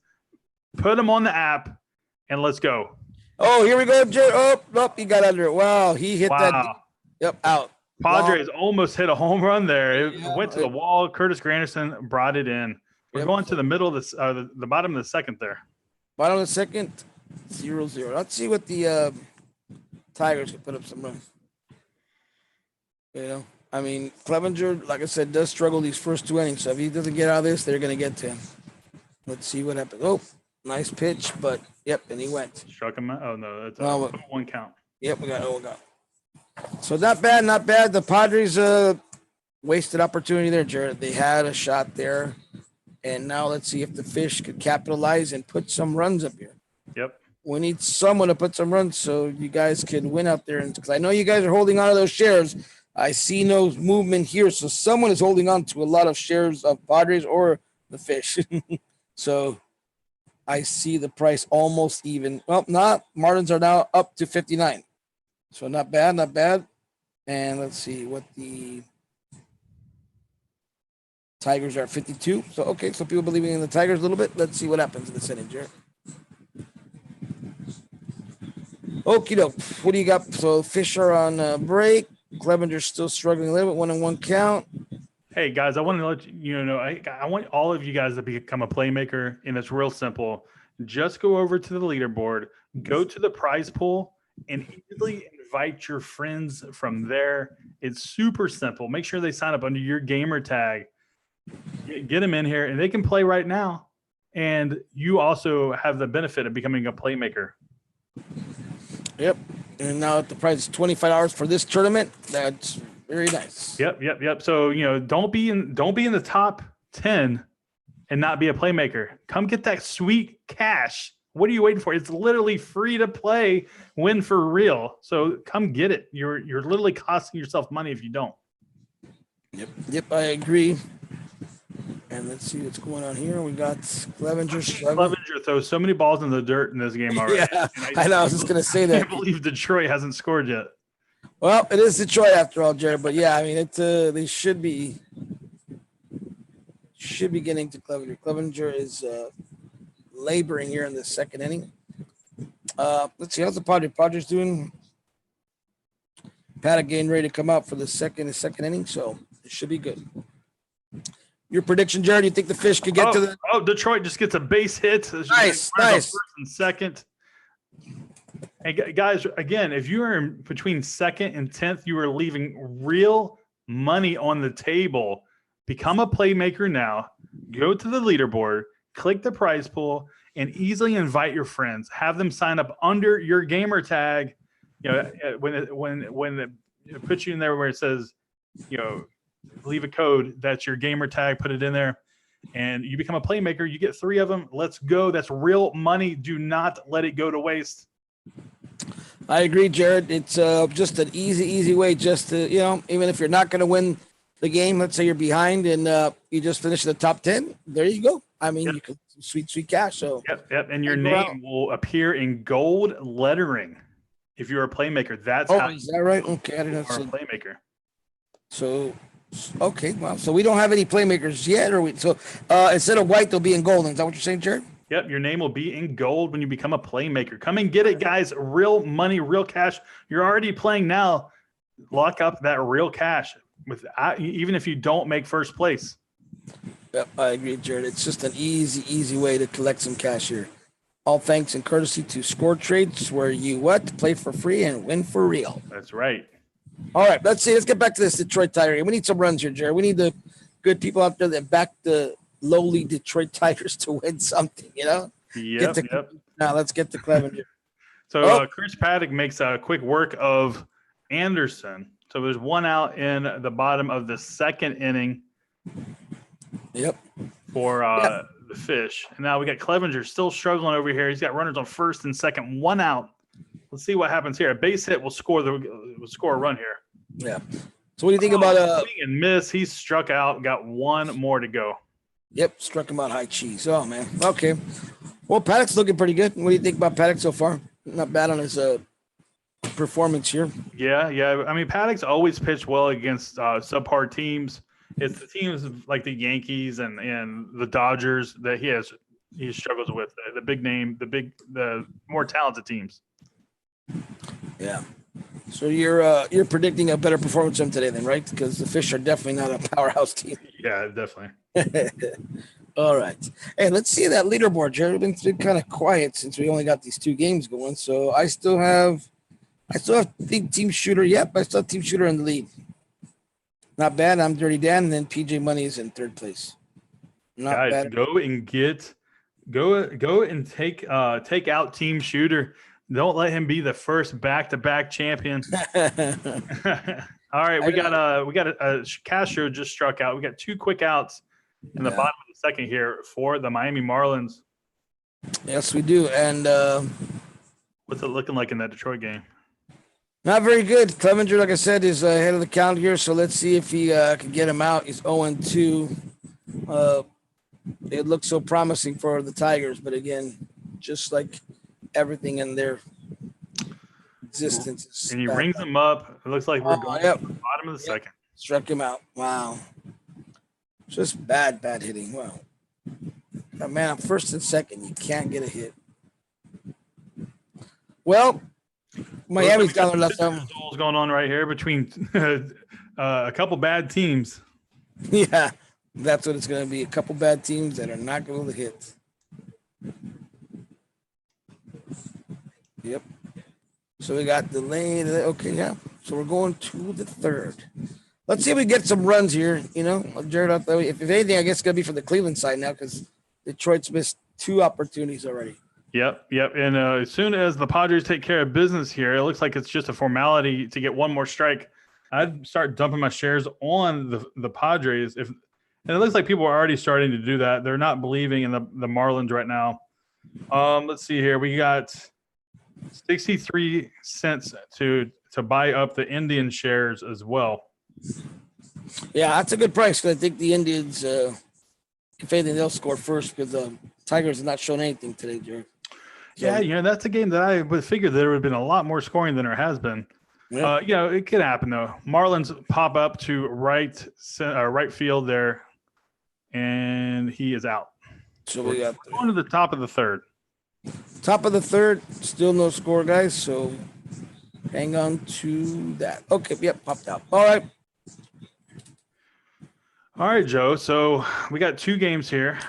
put them on the app, and let's go. Oh, here we go, Jared. Oh, he got under it. Wow, he hit that. Yep, out. Padres almost hit a home run there. It went to the wall. Curtis Granderson brought it in. We're going to the middle of the bottom of the second there. Bottom of the second, 0-0. Let's see what the Tigers can put up some runs. You know, I mean, Clevenger, like I said, does struggle these first 2 innings. So if he doesn't get out of this, they're going to get to him. Let's see what happens. Oh, nice pitch, but yep, and he went. Struck him out. Oh, no, that's a 1 count. Yep, we got 0-1. So not bad, not bad. The Padres wasted opportunity there, Jared. They had a shot there. And now let's see if the Fish could capitalize and put some runs up here. Yep. We need someone to put some runs so you guys can win out there. Because I know you guys are holding on to those shares. I see no movement here. So someone is holding on to a lot of shares of Padres or the Fish. So I see the price almost even. Well, not. Marlins are now up to 59. So not bad, not bad. And let's see what the Tigers are at 52. So, okay, so people believing in the Tigers a little bit. Let's see what happens in this inning, Jared. Okie doke. What do you got? So, Fish are on break. Clevenger's still struggling a little bit. 1-1 count. Hey, guys, I want to let you know, I want all of you guys to become a playmaker, and it's real simple. Just go over to the leaderboard, go to the prize pool, and easily invite your friends from there. It's super simple. Make sure they sign up under your gamer tag. Get them in here, and they can play right now. And you also have the benefit of becoming a playmaker. Yep. And now the price is $25 for this tournament. That's very nice. Yep. So, you know, don't be in the top 10 and not be a playmaker. Come get that sweet cash. What are you waiting for? It's literally free to play, win for real. So come get it. You're literally costing yourself money if you don't. Yep, I agree. And let's see what's going on here. We got Clevenger. Clevenger throws so many balls in the dirt in this game already. Yeah, I know. I was just going to say that. I can't believe Detroit hasn't scored yet. Well, it is Detroit after all, Jared. But yeah, I mean, they should be getting to Clevenger. Clevenger is laboring here in the second inning. Let's see, how's the Padres doing? Paddock getting ready to come out for the second inning, so it should be good. Your prediction, Jared? You think the Fish could get to the? Oh, Detroit just gets a base hit. Nice. First and second. Hey guys, again, if you are between second and 10th, you are leaving real money on the table. Become a playmaker now. Go to the leaderboard, click the prize pool, and easily invite your friends. Have them sign up under your gamer tag. You know, when it puts you in there where it says, you know, leave a code. That's your gamer tag. Put it in there, and you become a playmaker. You get 3 of them. Let's go. That's real money. Do not let it go to waste. I agree, Jared. It's just an easy way just to, you know, even if you're not going to win the game, let's say you're behind and you just finish in the top 10, there you go. I mean, you can sweet cash. So Yep. And your name will appear in gold lettering if you're a playmaker. That's how is that right? Okay, I didn't you're a playmaker. So, okay, well, so we don't have any playmakers yet, or so instead of white, they'll be in gold. Is that what you're saying, Jared? Yep, your name will be in gold when you become a playmaker. Come and get it, guys. Real money, real cash. You're already playing now. Lock up that real cash even if you don't make first place. Yep, I agree, Jared. It's just an easy way to collect some cash here. All thanks and courtesy to ScoreTrade, where you play for free and win for real. That's right. All right, let's get back to this Detroit Tiger. We need some runs here, Jared. We need the good people out there that back the lowly Detroit Tigers to win something, you know? Yep. Now let's get to Clevenger. So Chris Paddock makes a quick work of Anderson. So there's 1 out in the bottom of the second inning. Yep. For the Fish. And now we got Clevenger still struggling over here. He's got runners on first and second, 1 out. Let's see what happens here. A base hit will score a run here. Yeah. So what do you think about swing and miss? He's struck out. Got 1 more to go. Yep, struck him out high cheese. Oh man. Okay. Well, Paddock's looking pretty good. What do you think about Paddock so far? Not bad on his performance here. Yeah. I mean, Paddock's always pitched well against subpar teams. It's the teams like the Yankees and the Dodgers that he struggles with. The big name, the more talented teams. Yeah. So you're predicting a better performance from today then, right? Because the Fish are definitely not a powerhouse team. Yeah, definitely. All right. Hey, let's see that leaderboard, Jared. It's been kind of quiet since we only got these 2 games going. So I still have Team Shooter. Yep, I still have Team Shooter in the lead. Not bad. I'm Dirty Dan, and then PJ Money is in 3rd place. Not Guys, bad. Go and take out Team Shooter. Don't let him be the first back-to-back champion. All right, we got a Castro just struck out. We got 2 quick outs in the bottom of the second here for the Miami Marlins. Yes, we do. And what's it looking like in that Detroit game? Not very good. Clevenger, like I said, is ahead of the count here, so let's see if he can get him out. He's 0-2. It looks so promising for the Tigers, but again, just like everything in their existence. And he rings him up. It looks like we're going to the bottom of the second. Struck him out. Wow. Just bad hitting. Wow. Man, I'm first and second. You can't get a hit. Well, Miami's got their left arm. Going on right here between a couple bad teams. Yeah, that's what it's going to be. A couple bad teams that are not going to hit. Yep. So we got the lane. Okay, yeah. So we're going to the 3rd. Let's see if we get some runs here. You know, Jared, if anything, I guess it's going to be for the Cleveland side now because Detroit's missed 2 opportunities already. Yep. And as soon as the Padres take care of business here, it looks like it's just a formality to get 1 more strike. I'd start dumping my shares on the Padres. And it looks like people are already starting to do that. They're not believing in the Marlins right now. Let's see here. We got 63 cents to buy up the Indian shares as well. Yeah, that's a good price because I think the Indians, if anything, they'll score first because the Tigers have not shown anything today, Jared. So, yeah, that's a game that I would figure there would have been a lot more scoring than there has been. Yeah. It could happen though. Marlins pop up to right field there, and he is out. So we got Going to the top of the third. top of the third. Still no score, guys. So hang on to that. Okay. Yep. Popped out. All right. All right, Joe. So we got two games here.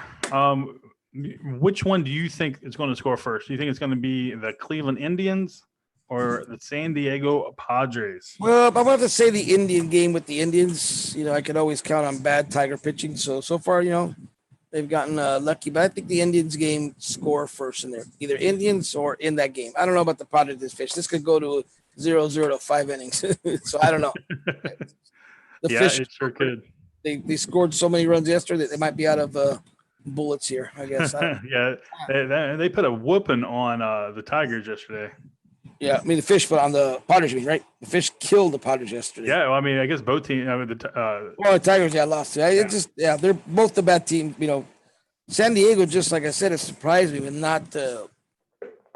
Which one do you think is going to score first? Do you think it's going to be the Cleveland Indians or the San Diego Padres? Well, I'm about to say the Indian game with the Indians. You know, I could always count on bad Tiger pitching. So far, you know, they've gotten lucky. But I think the Indians game score first in there, either Indians or in that game. I don't know about the Padres this fish. This could go to 0-0 to 5 innings. So I don't know. The Yeah, fish, it sure could. they scored so many runs yesterday that they might be out of bullets here, I guess. Yeah, they put a whooping on the Tigers yesterday. Yeah, I mean the fish, but on the Padres, you mean, right? The fish killed the Padres yesterday. Yeah, well, I mean, I guess both teams. Well, the Tigers, lost. It just, they're both the bad team. You know, San Diego, just like I said, it surprised me with not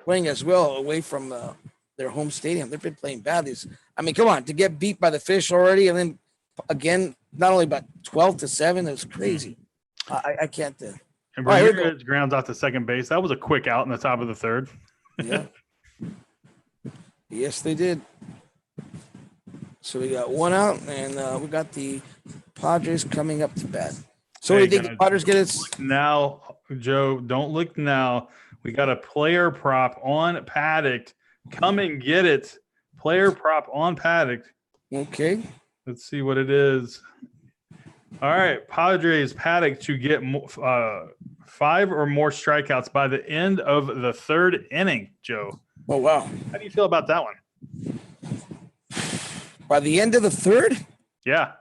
playing as well away from their home stadium. They've been playing badly. I mean, come on, to get beat by the fish already, and then again, not only by 12-7, it's crazy. I can't. And Ramirez grounds out to second base. That was a quick out in the top of the third. Yeah. Yes, they did. So we got one out, and we got the Padres coming up to bat. So what do you think the Padres get it? Now, Joe, don't look now. We got a player prop on Paddock. Come and get it. Player prop on Paddock. Okay. Let's see what it is. All right, Padres Paddock to get 5 or more strikeouts by the end of the third inning, Joe. Oh, wow. How do you feel about that one? By the end of the third? Yeah.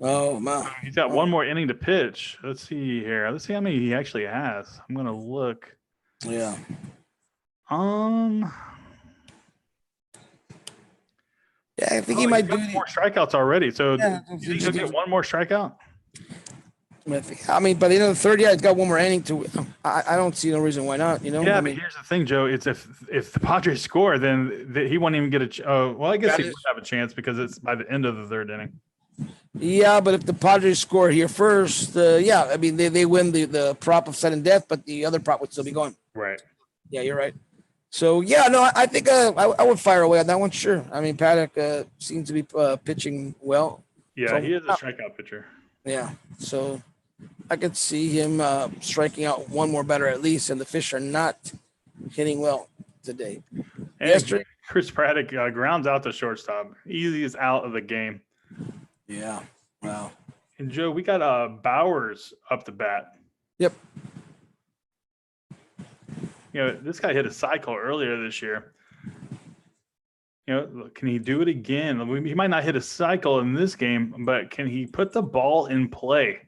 Oh, man. He's got one more inning to pitch. Let's see here. Let's see how many he actually has. I'm going to look. Yeah. Yeah, I think he might do more strikeouts already. So yeah, you think he'll get one more strikeout? I mean, by the end of the third, he's got one more inning to. I don't see no reason why not. You know. Yeah, I mean, but here's the thing, Joe. It's if the Padres score, then he won't even get a. Well, I guess he would have a chance because it's by the end of the third inning. Yeah, but if the Padres score here first, I mean they win the prop of sudden death, but the other prop would still be going. Right. Yeah, you're right. So yeah, no, I think I would fire away on that one. Sure. I mean, Paddock seems to be pitching well. Yeah, so, he is a strikeout pitcher. Yeah, so I could see him striking out one more batter at least, and the fish are not hitting well today. And yesterday, Chris Paddock grounds out the shortstop. Easiest out of the game. Yeah. Wow. And Joe, we got Bowers up the bat. Yep. You know, this guy hit a cycle earlier this year. You know, can he do it again? He might not hit a cycle in this game, but can he put the ball in play?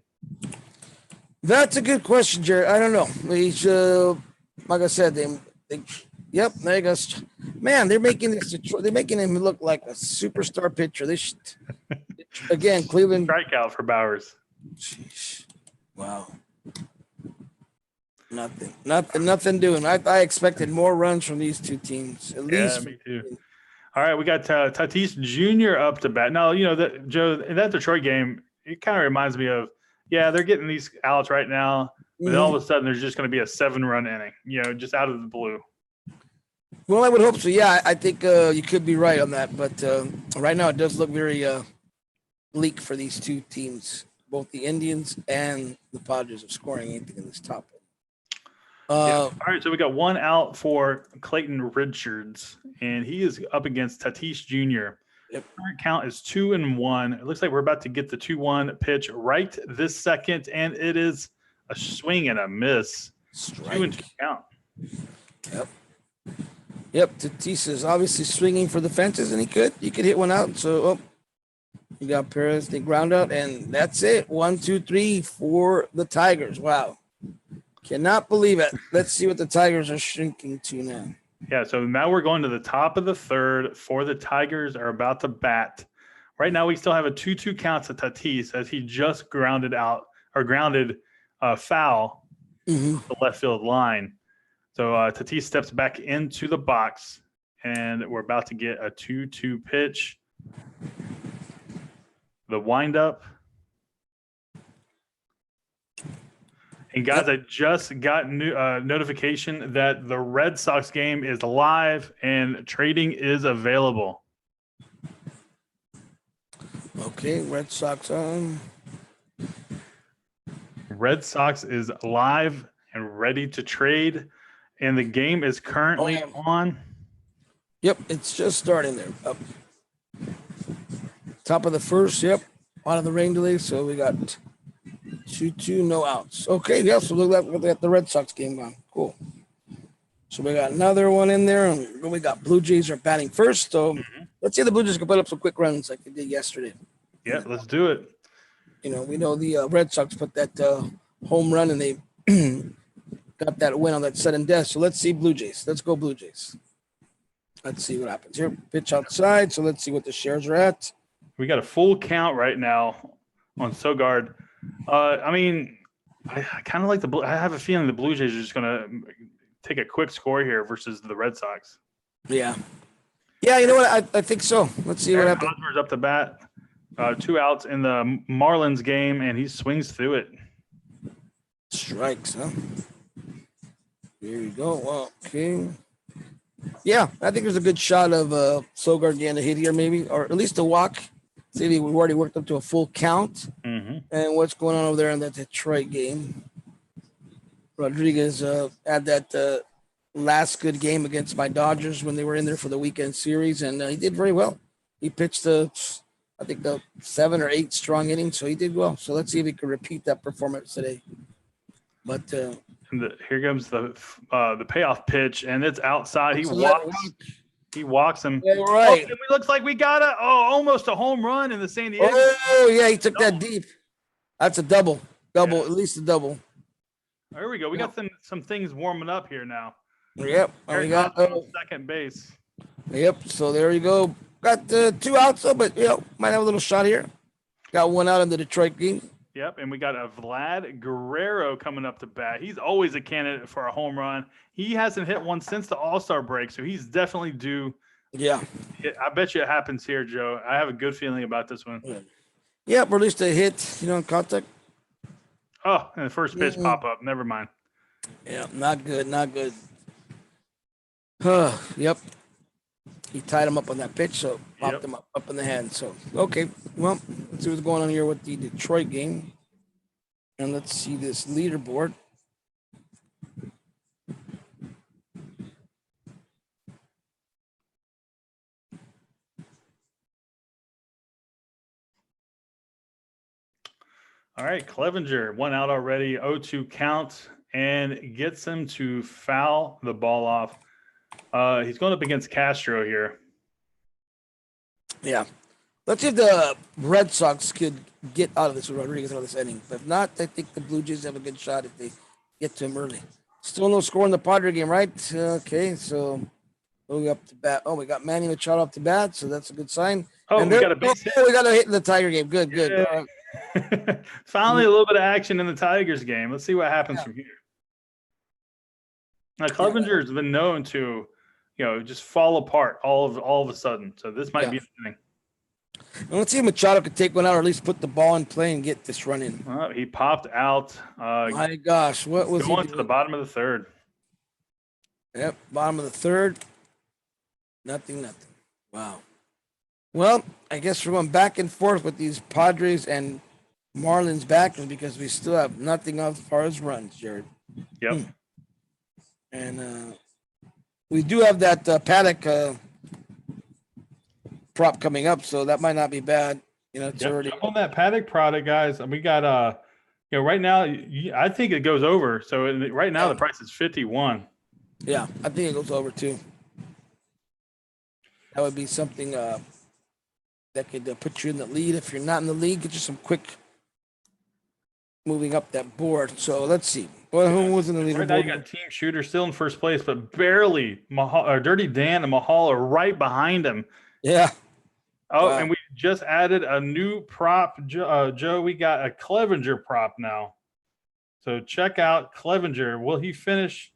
That's a good question, Jared. I don't know. He's like I said, yep, there you go. Man, they're making him look like a superstar pitcher. Again, Cleveland strikeout for Bowers. Jeez. Wow. Nothing doing. I expected more runs from these two teams. At least. Me too. All right, we got Tatis Jr. up to bat. Now, you know, that Joe, in that Detroit game, it kind of reminds me of, they're getting these outs right now, but all of a sudden there's just going to be a 7-run inning, you know, just out of the blue. Well, I would hope so. Yeah, I think you could be right on that. But right now it does look very bleak for these two teams, both the Indians and the Padres, of scoring anything in this top. All right, so we got one out for Clayton Richards, and he is up against Tatis Jr. Yep. Current count is 2-1. It looks like we're about to get the 2-1 pitch right this second, and it is a swing and a miss. Strike. 2-2 count. Yep. Tatis is obviously swinging for the fences, and he could hit one out. So, you got Perez, they ground out, and that's it. 1, 2, 3 for the Tigers. Wow. Cannot believe it. Let's see what the Tigers are shrinking to now. Yeah, so now we're going to the top of the third for the Tigers are about to bat. Right now we still have a 2-2 count to Tatis as he just grounded foul the left field line. So Tatis steps back into the box, and we're about to get a 2-2 pitch. The windup. And guys, I just got new notification that the Red Sox game is live and trading is available. Okay, Red Sox on. Red Sox is live and ready to trade, and the game is currently on. Yep, it's just starting there. Up. Top of the first, yep. On the rain delay, so we got 2-2, no outs. Okay, yeah, so look at the Red Sox game on. Cool. So we got another one in there, and we got Blue Jays are batting first. So let's see if the Blue Jays can put up some quick runs like they did yesterday. Yeah, let's do it. You know, we know the Red Sox put that home run, and they got that win on that sudden death. So let's see Blue Jays. Let's go Blue Jays. Let's see what happens here. Pitch outside. So let's see what the shares are at. We got a full count right now on Sogard. I mean, I kind of like I have a feeling the Blue Jays are just going to take a quick score here versus the Red Sox. Yeah. Yeah, you know what? I think so. Let's see what happens. Hosmer's up to bat. 2 outs in the Marlins game, and he swings through it. Strikes, huh? Here we go. Well, okay. Yeah, I think there's a good shot of Sogard getting a hit here, maybe, or at least a walk. See, we've already worked up to a full count. Mm-hmm. And what's going on over there in that Detroit game? Rodriguez had that last good game against my Dodgers when they were in there for the weekend series, and he did very well. He pitched I think the 7 or 8 strong innings, so he did well. So let's see if he can repeat that performance today. But here comes the payoff pitch, and it's outside. He walks him. Yeah, right. Oh, it looks like we got almost a home run in the San Diego. Oh yeah, he took that deep. That's a double, at least a double. There we go. We got some things warming up here now. Yep. We got second base. Yep. So there you go. Got 2 outs though, but might have a little shot here. Got 1 out in the Detroit game. Yep, and we got a Vlad Guerrero coming up to bat. He's always a candidate for a home run. He hasn't hit one since the All-Star break, so he's definitely due. Yeah. I bet you it happens here, Joe. I have a good feeling about this one. Yeah, or at least a hit, in contact. Oh, and the first pitch pop up. Never mind. Yeah, not good, not good. Yep. He tied him up on that pitch, so popped him up in the hand. So, okay, well, let's see what's going on here with the Detroit game. And let's see this leaderboard. All right, Clevenger, 1 out already, 0-2 count, and gets him to foul the ball off. He's going up against Castro here. Yeah. Let's see if the Red Sox could get out of this with Rodriguez out of this inning. But if not, I think the Blue Jays have a good shot if they get to him early. Still no score in the Padre game, right? Okay, so going up to bat. Oh, we got Manny Machado up to bat, so that's a good sign. Oh, we got a base hit. We got a hit in the Tiger game. Good. Yeah. Finally, a little bit of action in the Tigers game. Let's see what happens from here. Now, Clevenger's been known to, just fall apart all of a sudden. So this might be a thing. And let's see if Machado could take one out or at least put the ball in play and get this run in. He popped out. My gosh, what was going to the bottom of the third? Yep, bottom of the third. Nothing. Wow. Well, I guess we're going back and forth with these Padres and Marlins backers because we still have nothing as far as runs, Jared. Yep. And we do have that Paddock prop coming up, so that might not be bad. It's already on that Paddock product, guys. We got right now. I think it goes over. So right now the price is 51. Yeah, I think it goes over too. That would be something that could put you in the lead. If you're not in the lead, get you some quick moving up that board. So let's see. Well, who was in the leaderboard? Right now you got Team Shooter still in first place, but barely. Dirty Dan and Mahal are right behind him. Yeah. Oh, wow. And we just added a new prop, Joe. We got a Clevenger prop now. So check out Clevenger. Will he finish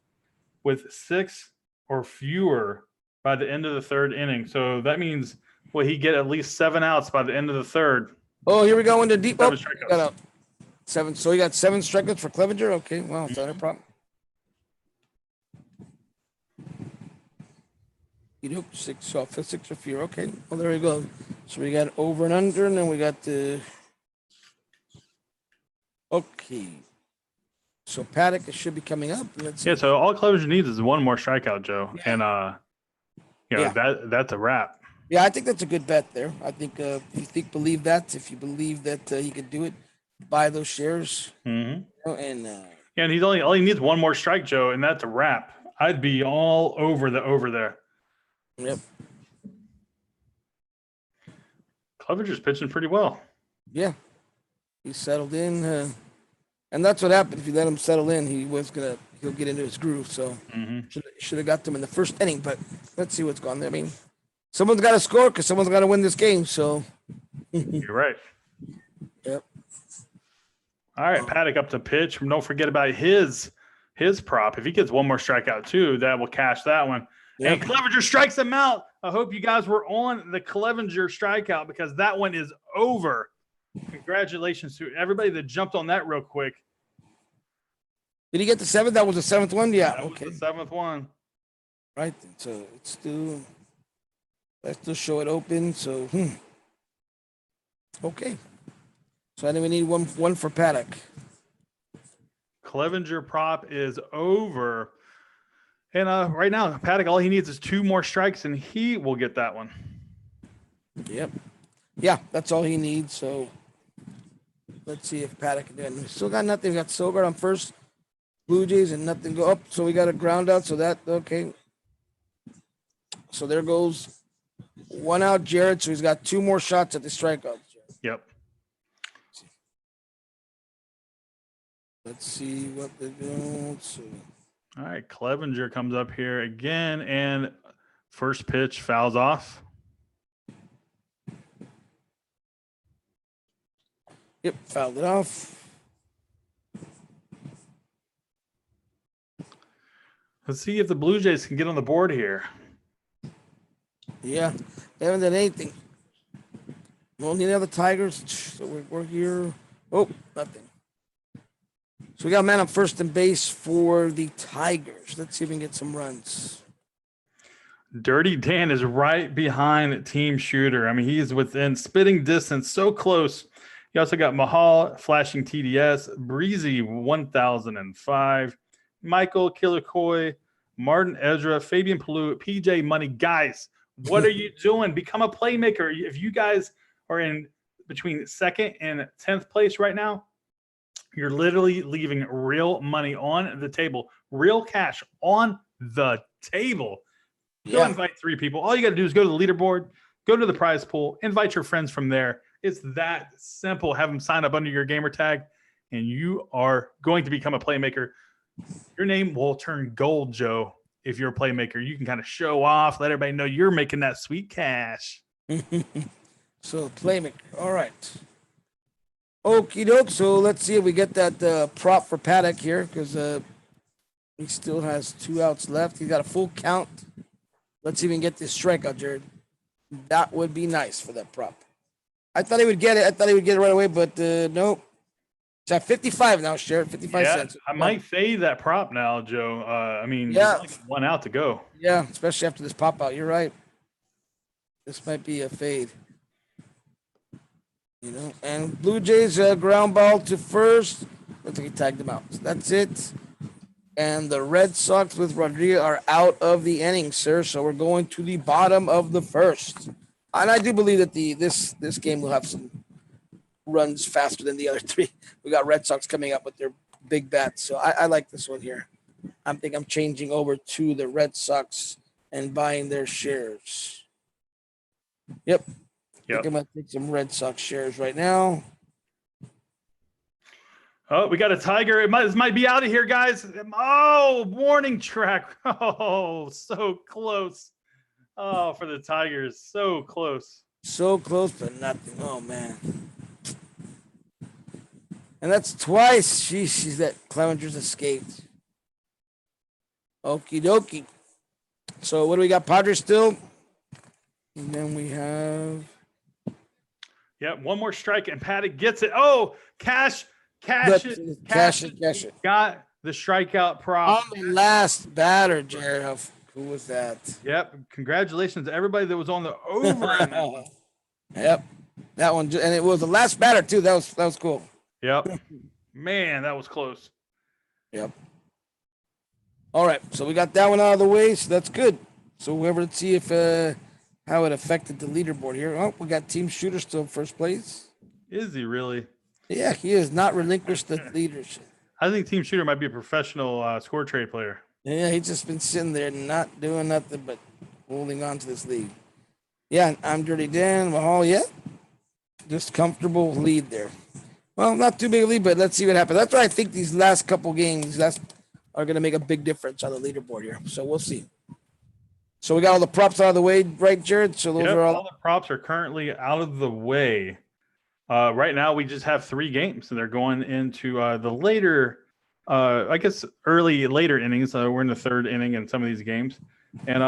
with 6 or fewer by the end of the third inning? So that means will he get at least 7 outs by the end of the third? Oh, here we go into deep. 7. So you got 7 strikeouts for Clevenger. Okay, well, it's not a problem. You do 6 off 6 or fewer. Okay, well there we go. So we got over and under, and then we got the. Okay. So Paddock should be coming up. Let's see. Yeah, so all Clevenger needs is one more strikeout, Joe. Yeah. And that's a wrap. Yeah, I think that's a good bet there. I think if you believe that he could do it, buy those shares. Mm-hmm. And Yeah, and all he needs one more strike, Joe, and that's a wrap. I'd be all over there. Yep. Clevenger's pitching pretty well. Yeah. He settled in. And that's what happened. If you let him settle in, he'll get into his groove. So should have got them in the first inning, but let's see what's going on. I mean, someone's got to score because someone's got to win this game. So you're right. Yep. All right, Paddock up to pitch. Don't forget about his prop. If he gets one more strikeout too, that will cash that one. Yep. And Clevenger strikes him out. I hope you guys were on the Clevenger strikeout because that one is over. Congratulations to everybody that jumped on that real quick. Did he get the 7th? That was the 7th one? Yeah. That okay. Was the 7th one. Right. So let's still show it open. So, okay. So I think we need one for Paddock. Clevenger prop is over. And right now, Paddock, all he needs is 2 more strikes, and he will get that one. Yep. Yeah, that's all he needs. So let's see if Paddock can do it. We still got nothing. We got Sogard on first, Blue Jays, and nothing go up. So we got a ground out. So okay. So there goes 1 out, Jared. So he's got 2 more shots at the strikeout. Yep. Let's see what they're doing. So. All right, Clevenger comes up here again, and first pitch fouls off. Yep, fouled it off. Let's see if the Blue Jays can get on the board here. Yeah, they haven't done anything. Only the other Tigers. So we're here. Oh, nothing. So we got a man on first and base for the Tigers. Let's see if we can get some runs. Dirty Dan is right behind Team Shooter. I mean, he is within spitting distance, so close. You also got Mahal flashing TDS, Breezy 1005, Michael Killicoy, Martin Ezra, Fabian Palou, PJ Money. Guys, what are you doing? Become a playmaker. If you guys are in between 2nd and 10th place right now, you're literally leaving real money on the table, real cash on the table. Go invite 3 people. All you got to do is go to the leaderboard, go to the prize pool, invite your friends from there. It's that simple. Have them sign up under your gamer tag, and you are going to become a playmaker. Your name will turn gold, Joe, if you're a playmaker. You can kind of show off, let everybody know you're making that sweet cash. So, playmaker. All right. Okie doke. So let's see if we get that prop for Paddock here because he still has 2 outs left. He's got a full count. Let's see if we can get this strikeout, Jared. That would be nice for that prop. I thought he would get it. I thought he would get it right away, but nope. It's at 55 now, Jared. 55 cents. I might fade that prop now, Joe. I mean, yeah. There's only 1 out to go. Yeah, especially after this pop out. You're right. This might be a fade. And Blue Jays ground ball to first. Looks like he tagged him out. So that's it. And the Red Sox with Rodriguez are out of the inning, sir. So we're going to the bottom of the first. And I do believe that this game will have some runs faster than the other 3. We got Red Sox coming up with their big bats. So I like this one here. I think I'm changing over to the Red Sox and buying their shares. Yep. I think I'm going to take some Red Sox shares right now. Oh, we got a Tiger. This might be out of here, guys. Oh, warning track. Oh, so close. Oh, for the Tigers. So close. So close, but nothing. Oh, man. And that's twice. She's that Clevenger's escaped. Okie dokie. So what do we got? Padres still? And then we have... Yeah, 1 more strike, and Paddock gets it. Oh, cash Cash it. Cash it. Got the strikeout On prop. the last batter, Jared. How cool was that? Yep. Congratulations to everybody that was on the over. in that one. Yep. That one, and it was the last batter too. That was cool. Yep. Man, that was close. Yep. All right, so we got that one out of the way, so that's good. So let's see if how it affected the leaderboard here. Oh, we got Team Shooter still in first place. Is he really? Yeah, he has not relinquished the leadership. I think Team Shooter might be a professional score trade player. Yeah, he's just been sitting there not doing nothing but holding on to this lead. Yeah, I'm Dirty Dan Mahal. Yeah, just comfortable lead there. Well, not too big a lead, but let's see what happens. That's why I think these last couple games are going to make a big difference on the leaderboard here. So we'll see. So we got all the props out of the way, right, Jared? So those are all the props are currently out of the way. Right now, we just have 3 games, and they're going into the later, I guess, later innings. We're in the 3rd inning in some of these games. And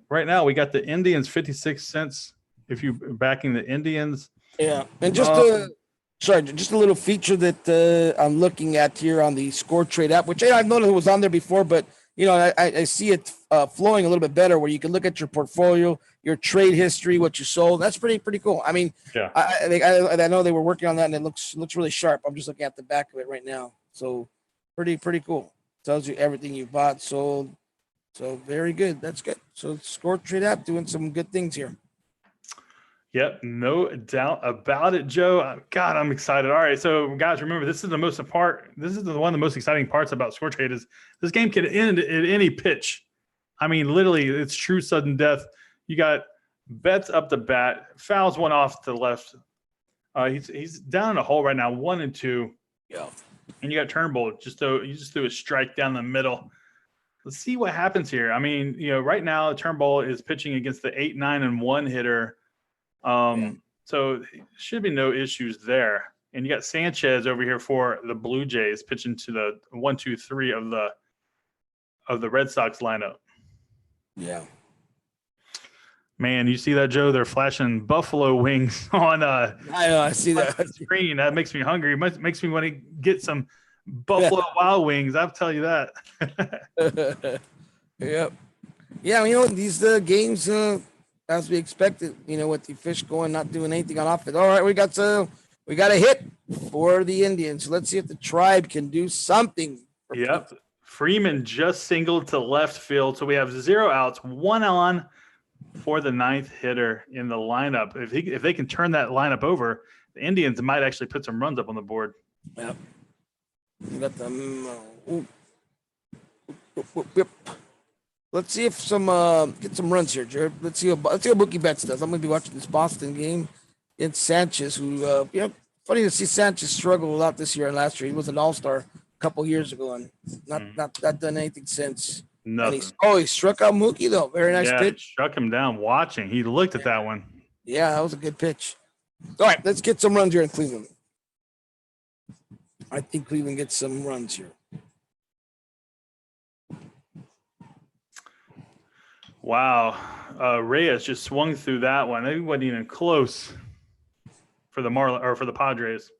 right now, we got the Indians 56 cents if you're backing the Indians. Yeah, and just a little feature that I'm looking at here on the ScoreTrade app, which I've noticed was on there before, but I see it flowing a little bit better, where you can look at your portfolio, your trade history, what you sold. That's pretty cool. I mean, yeah, I know they were working on that, and it looks really sharp. I'm just looking at the back of it right now, so pretty cool. Tells you everything you bought, sold. So very good. That's good. So ScoreTrade app doing some good things here. Yep, no doubt about it, Joe. God, I'm excited. All right, so guys, remember this is one of the most exciting parts about ScoreTrade is this game can end at any pitch. I mean, literally, it's true sudden death. You got Betts up the bat, fouls one off to the left. He's down in a hole right now, 1-2. Yeah, and you got Turnbull. You just threw a strike down the middle. Let's see what happens here. I mean, right now Turnbull is pitching against the 8, 9, and 1 hitter. So should be no issues there. And you got Sanchez over here for the Blue Jays pitching to the 1, 2, 3 of the Red Sox lineup. Yeah. Man, you see that, Joe? They're flashing buffalo wings on I know, I see that screen. That makes me hungry. It makes me want to get some Buffalo Wild Wings. I'll tell you that. Yep. Yeah, these games as we expected, with the fish going, not doing anything on offense. All right, we got a hit for the Indians. Let's see if the Tribe can do something. Yep. Freeman just singled to left field, so we have 0 outs, 1 on for the 9th hitter in the lineup. If they can turn that lineup over, the Indians might actually put some runs up on the board. Yep. We got them. Let's see if get some runs here, Jared. Let's see what Mookie Betts does. I'm going to be watching this Boston game against Sanchez, who, funny to see Sanchez struggle a lot this year and last year. He was an all-star a couple years ago and not done anything since. Nothing. He struck out Mookie, though. Very nice pitch. Struck him down watching. He looked at that one. Yeah, that was a good pitch. All right, let's get some runs here in Cleveland. I think Cleveland gets some runs here. Wow. Reyes just swung through that one. It wasn't even close for the Padres.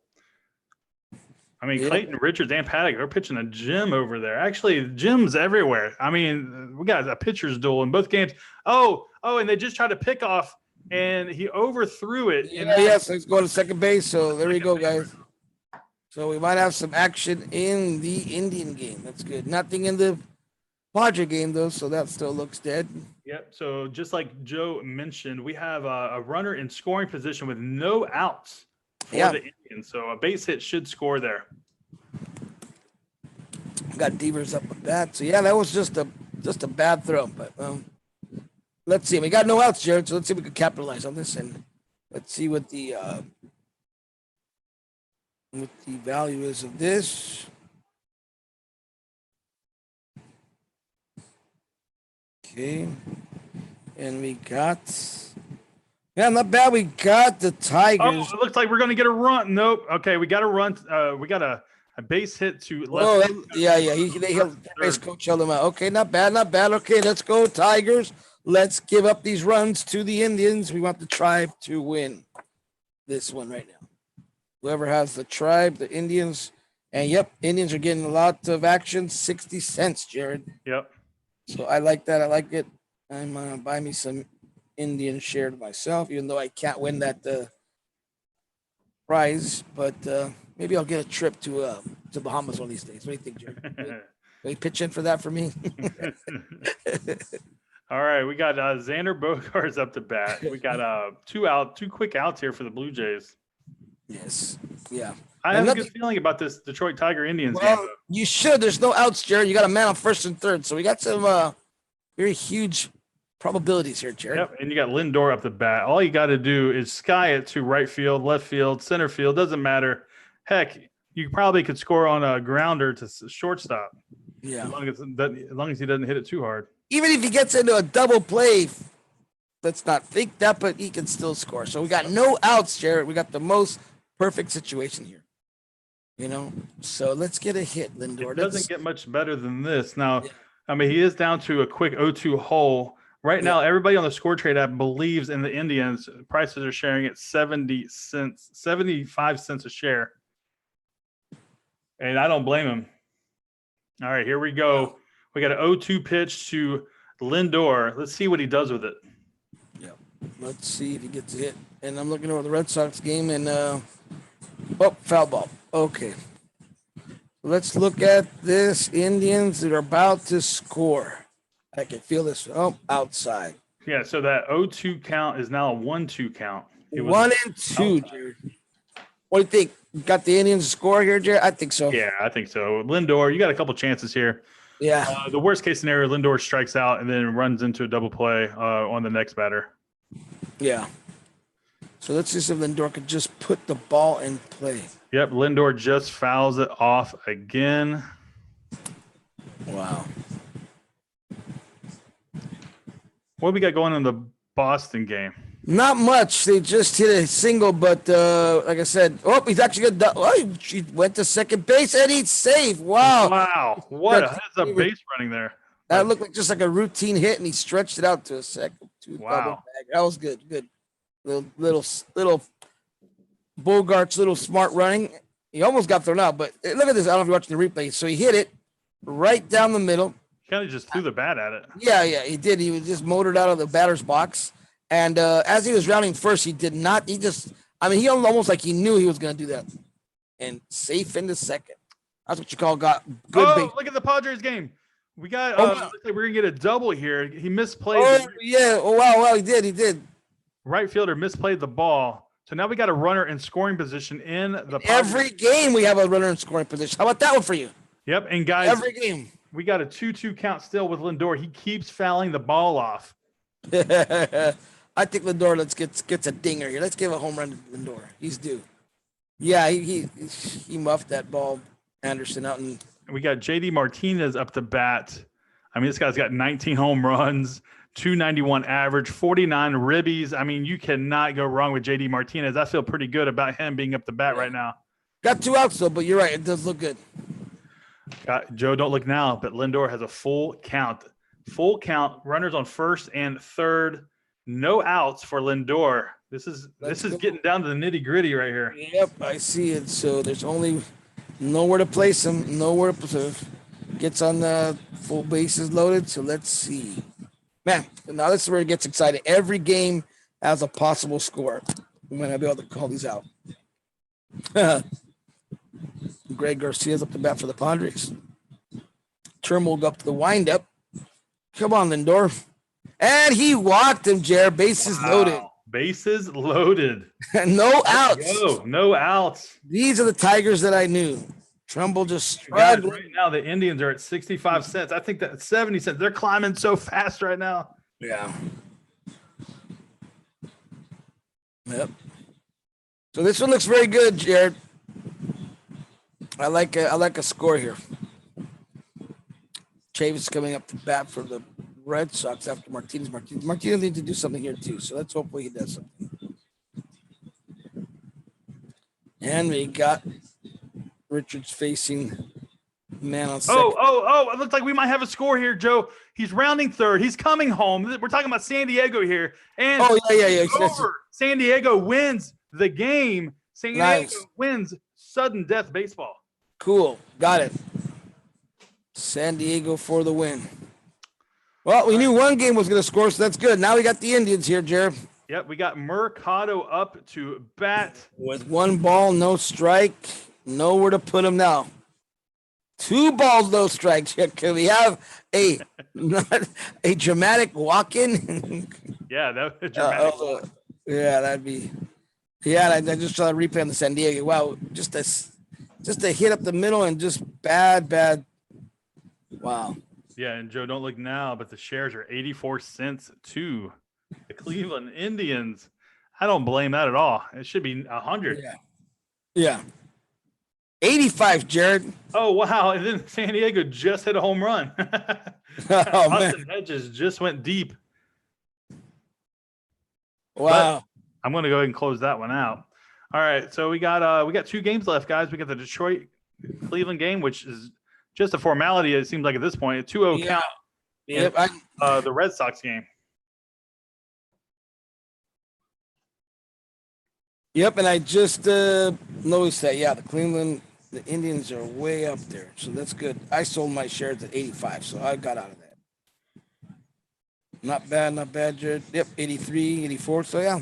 I mean, Clayton Richards and Paddock, they're pitching a gym over there. Actually, gyms everywhere. I mean, we got a pitcher's duel in both games. Oh, and they just tried to pick off, and he overthrew it. Yes, let's go to second base. So there we go, guys. So we might have some action in the Indian game. That's good. Nothing in the Padre game, though, so that still looks dead. Yep. So just like Joe mentioned, we have a runner in scoring position with no outs for the Indians. So a base hit should score there. Got Devers up with that. So, that was just a bad throw. But let's see. We got no outs, Jared, so let's see if we can capitalize on this. And let's see what the value is of this. Okay, and we got, not bad. We got the Tigers. Oh, it looks like we're going to get a run. Nope. Okay, we got a run. We got a base hit to left. The base coach held him out. Okay, not bad. Okay, let's go Tigers. Let's give up these runs to the Indians. We want the Tribe to win this one right now. Whoever has the Tribe, the Indians, And yep, Indians are getting a lot of action. 60 cents, Jared. Yep. So I like that. I like it. I'm gonna buy me some Indian share to myself, even though I can't win that prize. But maybe I'll get a trip to Bahamas one of these days. What do you think, Jared? Will you pitch in for that for me? All right, we got Xander Bogaerts up to bat. We got two quick outs here for the Blue Jays. Yes. Yeah. I have a good feeling about this Detroit Tiger Indians game. Well, you should. There's no outs, Jared. You got a man on first and third. So we got some very huge probabilities here, Jared. Yep, and you got Lindor up the bat. All you got to do is sky it to right field, left field, center field. Doesn't matter. Heck, you probably could score on a grounder to shortstop. Yeah. As long as he doesn't hit it too hard. Even if he gets into a double play, let's not think that, but he can still score. So we got no outs, Jared. We got the most perfect situation here. So let's get a hit, Lindor. It doesn't get much better than this. Now, yeah. I mean, he is down to a quick 0-2 hole. Right now, everybody on the ScoreTrade app believes in the Indians. Prices are sharing at 75 cents a share. And I don't blame him. All right, here we go. We got an 0-2 pitch to Lindor. Let's see what he does with it. Yeah, let's see if he gets a hit. And I'm looking over the Red Sox game, and foul ball. Okay. Let's look at this. Indians that are about to score. I can feel this. Oh, outside. Yeah, so that 0-2 count is now a 1-2 count. 1-2, Jared. What do you think? Got the Indians score here, Jared? I think so. Yeah, I think so. Lindor, you got a couple chances here. Yeah. The worst case scenario, Lindor strikes out and then runs into a double play on the next batter. Yeah. So let's see if Lindor could just put the ball in play. Yep, Lindor just fouls it off again. Wow. What do we got going in the Boston game? Not much. They just hit a single, but like I said, he's actually good. He went to second base and he's safe. Wow. Wow. What a base running there. That looked just like a routine hit, and he stretched it out to a second. Wow. That was good. Good. Little Bogart's little smart running. He almost got thrown out, but look at this. I don't know if you're watching the replay. So he hit it right down the middle. He kind of just threw the bat at it. Yeah, he did. He was just motored out of the batter's box. And as he was rounding first, he did not. He almost like he knew he was going to do that. And safe into second. That's what you call got good base. Look at the Padres game. We got, we're going to get a double here. He misplayed. Oh, yeah. Oh, wow. He did. Right fielder misplayed the ball. So now we got a runner in scoring position in the Padres. Every game we have a runner in scoring position. How about that one for you? Yep. And guys, every game we got a 2-2 count still with Lindor. He keeps fouling the ball off. I think Lindor gets a dinger here. Let's give a home run to Lindor. He's due. Yeah, he muffed that ball, Anderson, out. And we got JD Martinez up to bat. I mean, this guy's got 19 home runs, 291 average, 49 ribbies. I mean, you cannot go wrong with JD Martinez. I feel pretty good about him being up the bat right now. Got 2 outs, though, but you're right. It does look good. Joe, don't look now, but Lindor has a full count. Full count, runners on first and third. No outs for Lindor. This is getting down to the nitty-gritty right here. Yep, I see it. So there's only nowhere to place him, nowhere to gets on the full bases loaded. So let's see. Man, now this is where it gets exciting. Every game has a possible score. We might not be able to call these out. Greg Garcia's up the bat for the Padres. Turnbull up to the windup. Come on, Lindor. And he walked him, Jared. Bases loaded. Bases loaded. No outs. No outs. These are the Tigers that I knew. Trumbull just struggling. Right now, the Indians are at 65 cents. I think that's 70 cents. They're climbing so fast right now. Yeah. Yep. So this one looks very good, Jared. I like a score here. Chavis coming up to bat for the Red Sox after Martinez. Martinez needs to do something here too. So let's hopefully he does something. And we got Richards facing man on second. Oh! It looks like we might have a score here, Joe. He's rounding third. He's coming home. We're talking about San Diego here. And yeah. San Diego wins the game. San Diego wins sudden death baseball. Cool. Got it. San Diego for the win. Well, we knew one game was going to score, so that's good. Now we got the Indians here, Jared. Yep, we got Mercado up to bat. With 1 ball, no strike. Nowhere to put him now. 2 balls, no strikes. Can we have a dramatic walk-in? Yeah, that was dramatic. Yeah, that'd be. Yeah, I just saw a replay on the San Diego. Wow, just a hit up the middle and just bad. Wow. Yeah, and Joe, don't look now, but the shares are 84 cents to the Cleveland Indians. I don't blame that at all. It should be 100. Yeah. 85, Jared. Oh, wow. And then San Diego just hit a home run. Austin Hedges just went deep. Wow. But I'm going to go ahead and close that one out. All right. So we got 2 games left, guys. We got the Detroit Cleveland game, which is just a formality. It seems like at this point, a 2-0 count. Yep. The Red Sox game. Yep, and I just noticed that. Yeah, the Indians are way up there, so that's good. I sold my shares at 85, so I got out of that. Not bad, Jared. Yep, 83, 84. So yeah,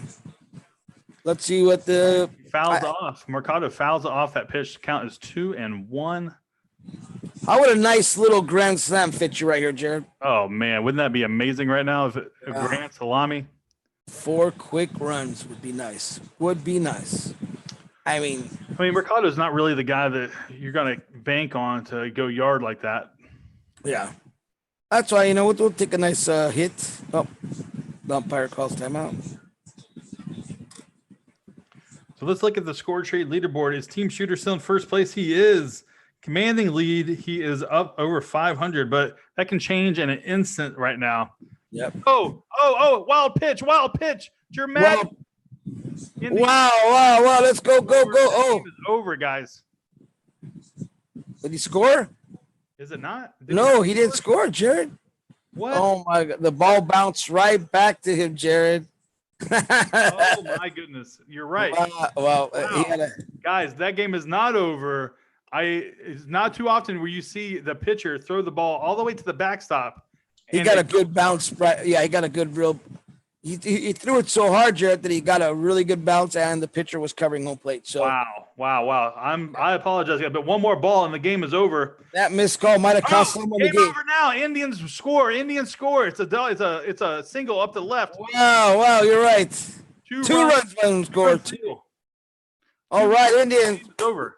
let's see what the fouls off. Mercado fouls off that pitch. Count is 2-1. How would a nice little grand slam fit you right here, Jared? Oh man, wouldn't that be amazing right now? If a grand salami. 4 quick runs would be nice. I mean, Mercado's not really the guy that you're going to bank on to go yard like that. Yeah. That's why, we'll take a nice hit. Oh, the umpire calls timeout. So let's look at the score trade leaderboard. Is Team Shooter still in first place? He is. Commanding lead. He is up over 500, but that can change in an instant right now. Yep. Oh, wild pitch. Dramatic. Wow. Let's go. Oh, it's over, guys. Did he score? Is it not? No, he didn't score, Jared. What? Oh, my God. The ball bounced right back to him, Jared. Oh, my goodness. You're right. Wow. Guys, that game is not over. It's not too often where you see the pitcher throw the ball all the way to the backstop. He got a good bounce. Right? Yeah, he got a good real. He threw it so hard, Jared, that he got a really good bounce, and the pitcher was covering home plate. So wow. I apologize, but one more ball and the game is over. That missed call might have cost someone the game. Over now. Indians score. It's a single up the left. Wow. You're right. Two runs when scored. All right, Indians. It's over.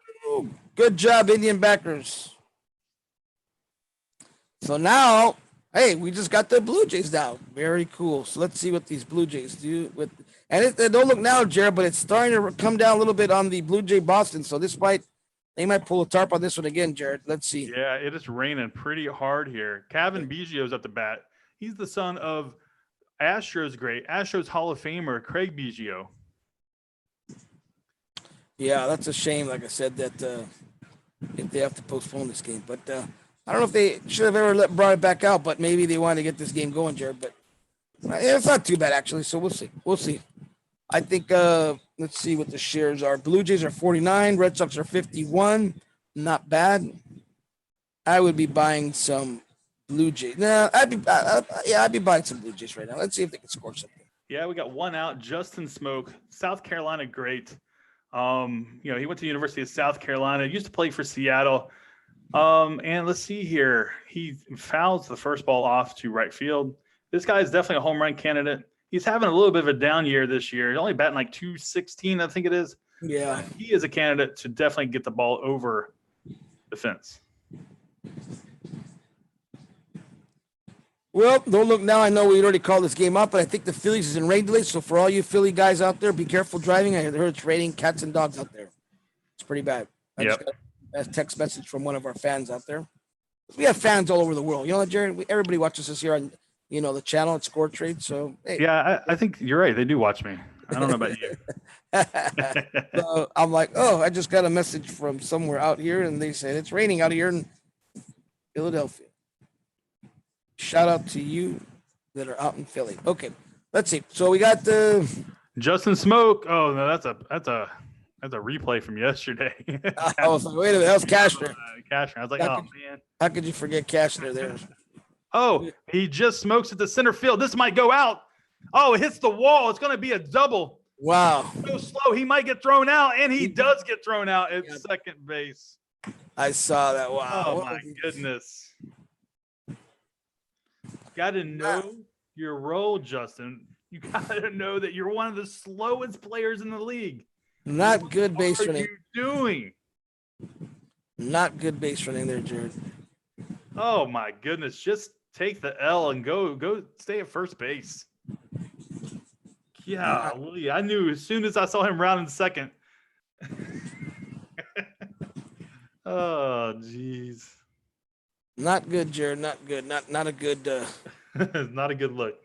Good job, Indian backers. So now. Hey, we just got the Blue Jays down. Very cool. So let's see what these Blue Jays do with. And it don't look now, Jared, but it's starting to come down a little bit on the Blue Jay Boston. So they might pull a tarp on this one again, Jared. Let's see. Yeah, it is raining pretty hard here. Kevin Biggio's at the bat. He's the son of Astros Hall of Famer Craig Biggio. Yeah, that's a shame. Like I said, that if they have to postpone this game, but. I don't know if they should have ever brought it back out, but maybe they wanted to get this game going, Jared. But it's not too bad, actually. So we'll see. I think, let's see what the shares are. Blue Jays are 49. Red Sox are 51. Not bad. I would be buying some Blue Jays. No, I'd be buying some Blue Jays right now. Let's see if they can score something. Yeah, we got one out. Justin Smoke, South Carolina great. He went to the University of South Carolina. Used to play for Seattle. And let's see here. He fouls the first ball off to right field. This guy is definitely a home run candidate. He's having a little bit of a down year this year. He's only batting like 216, I think it is. Yeah. He is a candidate to definitely get the ball over the fence. Well, don't look now. I know we already called this game up, but I think the Phillies is in rain delay. So for all you Philly guys out there, be careful driving. I heard it's raining cats and dogs out there. It's pretty bad. Yep. A text message from one of our fans out there. We have fans all over the world. You know, Jared, everybody watches us here on, the channel at SCORETRADE. So, hey. Yeah, I think you're right. They do watch me. I don't know about you. So I'm like, I just got a message from somewhere out here, and they said it's raining out here in Philadelphia. Shout out to you that are out in Philly. Okay, let's see. So we got the Justin Smoke. Oh no, that's a That's a replay from yesterday. I was like, wait a minute, that was Cashner. Cashner. I was like, How oh could man. How could you forget Cashner there? Oh, he just smokes at the center field. This might go out. Oh, it hits the wall. It's going to be a double. Wow. So slow. He might get thrown out, and he does get thrown out at second base. I saw that. Wow. Oh, my goodness. Got to know your role, Justin. You got to know that you're one of the slowest players in the league. Not good base running. What are you doing? Not good base running there, Jared. Oh, my goodness. Just take the L and go stay at first base. Yeah, I knew as soon as I saw him rounding second. Oh, jeez. Not good, Jared. Not good. Not a good. Not a good look.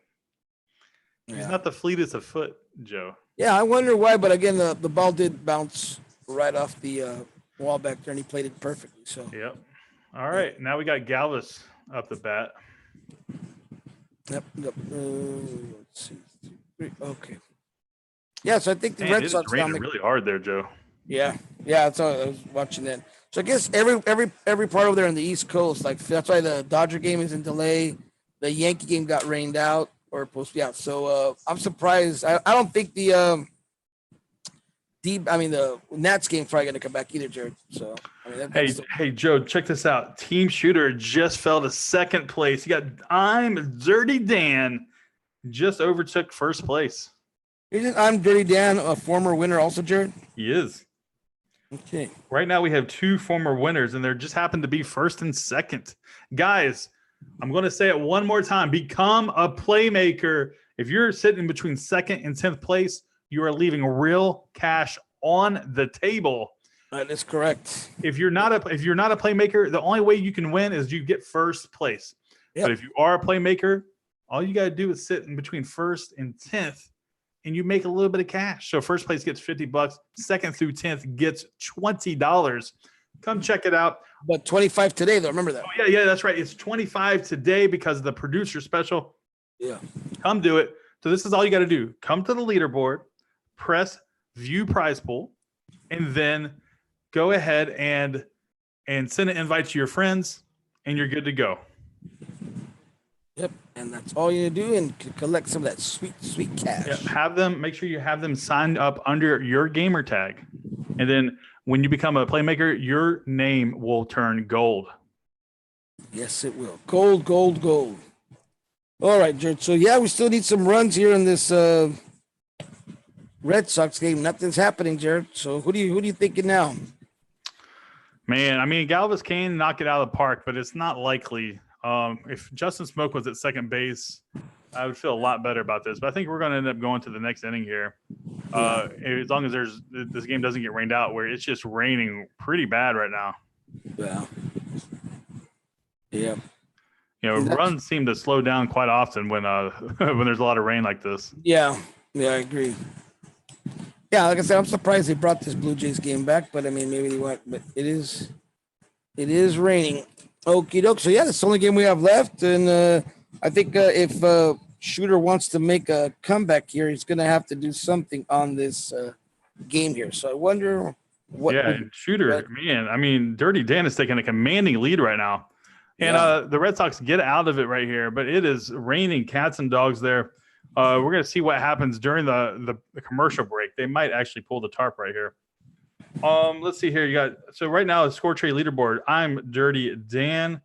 He's not the fleetest of foot, Joe. Yeah, I wonder why, but again, the ball did bounce right off the wall back there, and he played it perfectly. So. Yep. All right, now we got Galvis up the bat. Yep. Let's see. Okay. Yeah, so I think the Red Sox raining really hard there, Joe. Yeah, that's all I was watching that. So I guess every part over there on the East Coast, like that's why the Dodger game is in delay. The Yankee game got rained out or supposed to be out. So I'm surprised. I don't think the Nats game probably going to come back either, Jared. So hey Joe, check this out. Team Shooter just fell to second place. You got I'm Dirty Dan just overtook first place. Isn't I'm Dirty Dan a former winner also, Jared? He is. Okay. Right now we have two former winners, and there just happened to be first and second. Guys, I'm going to say it one more time. Become a playmaker. If you're sitting between second and 10th place, you are leaving real cash on the table. That is correct. If you're not a playmaker, the only way you can win is you get first place. Yep. But if you are a playmaker, all you got to do is sit in between first and 10th, and you make a little bit of cash. So first place gets $50. Second through 10th gets $20. Come check it out. But 25 today, though. Remember that. Oh, yeah, that's right. It's 25 today because of the producer special. Yeah. Come do it. So this is all you got to do. Come to the leaderboard, press view prize pool, and then go ahead and send an invite to your friends, and you're good to go. Yep, and that's all you do, and collect some of that sweet cash. Yep. Make sure you have them signed up under your gamer tag, and then when you become a playmaker, your name will turn gold. Yes, it will. Gold. All right, Jared. So we still need some runs here in this Red Sox game. Nothing's happening, Jared. So who do you thinking now? Man, I mean, Galvis can knock it out of the park, but it's not likely. If Justin Smoke was at second base, I would feel a lot better about this. But I think we're going to end up going to the next inning here. As long as this game doesn't get rained out, where it's just raining pretty bad right now. Yeah. Runs seem to slow down quite often when when there's a lot of rain like this. Yeah, I agree. Yeah, like I said, I'm surprised they brought this Blue Jays game back, but I mean, maybe they won't. But it is raining. Okie doke. So that's the only game we have left, and I think if Shooter wants to make a comeback here, he's going to have to do something on this game here. So I wonder what. Yeah, Shooter, man. I mean, Dirty Dan is taking a commanding lead right now, and the Red Sox get out of it right here. But it is raining cats and dogs there. We're going to see what happens during the commercial break. They might actually pull the tarp right here. Let's see here. So right now the SCORETRADE leaderboard. I'm Dirty Dan.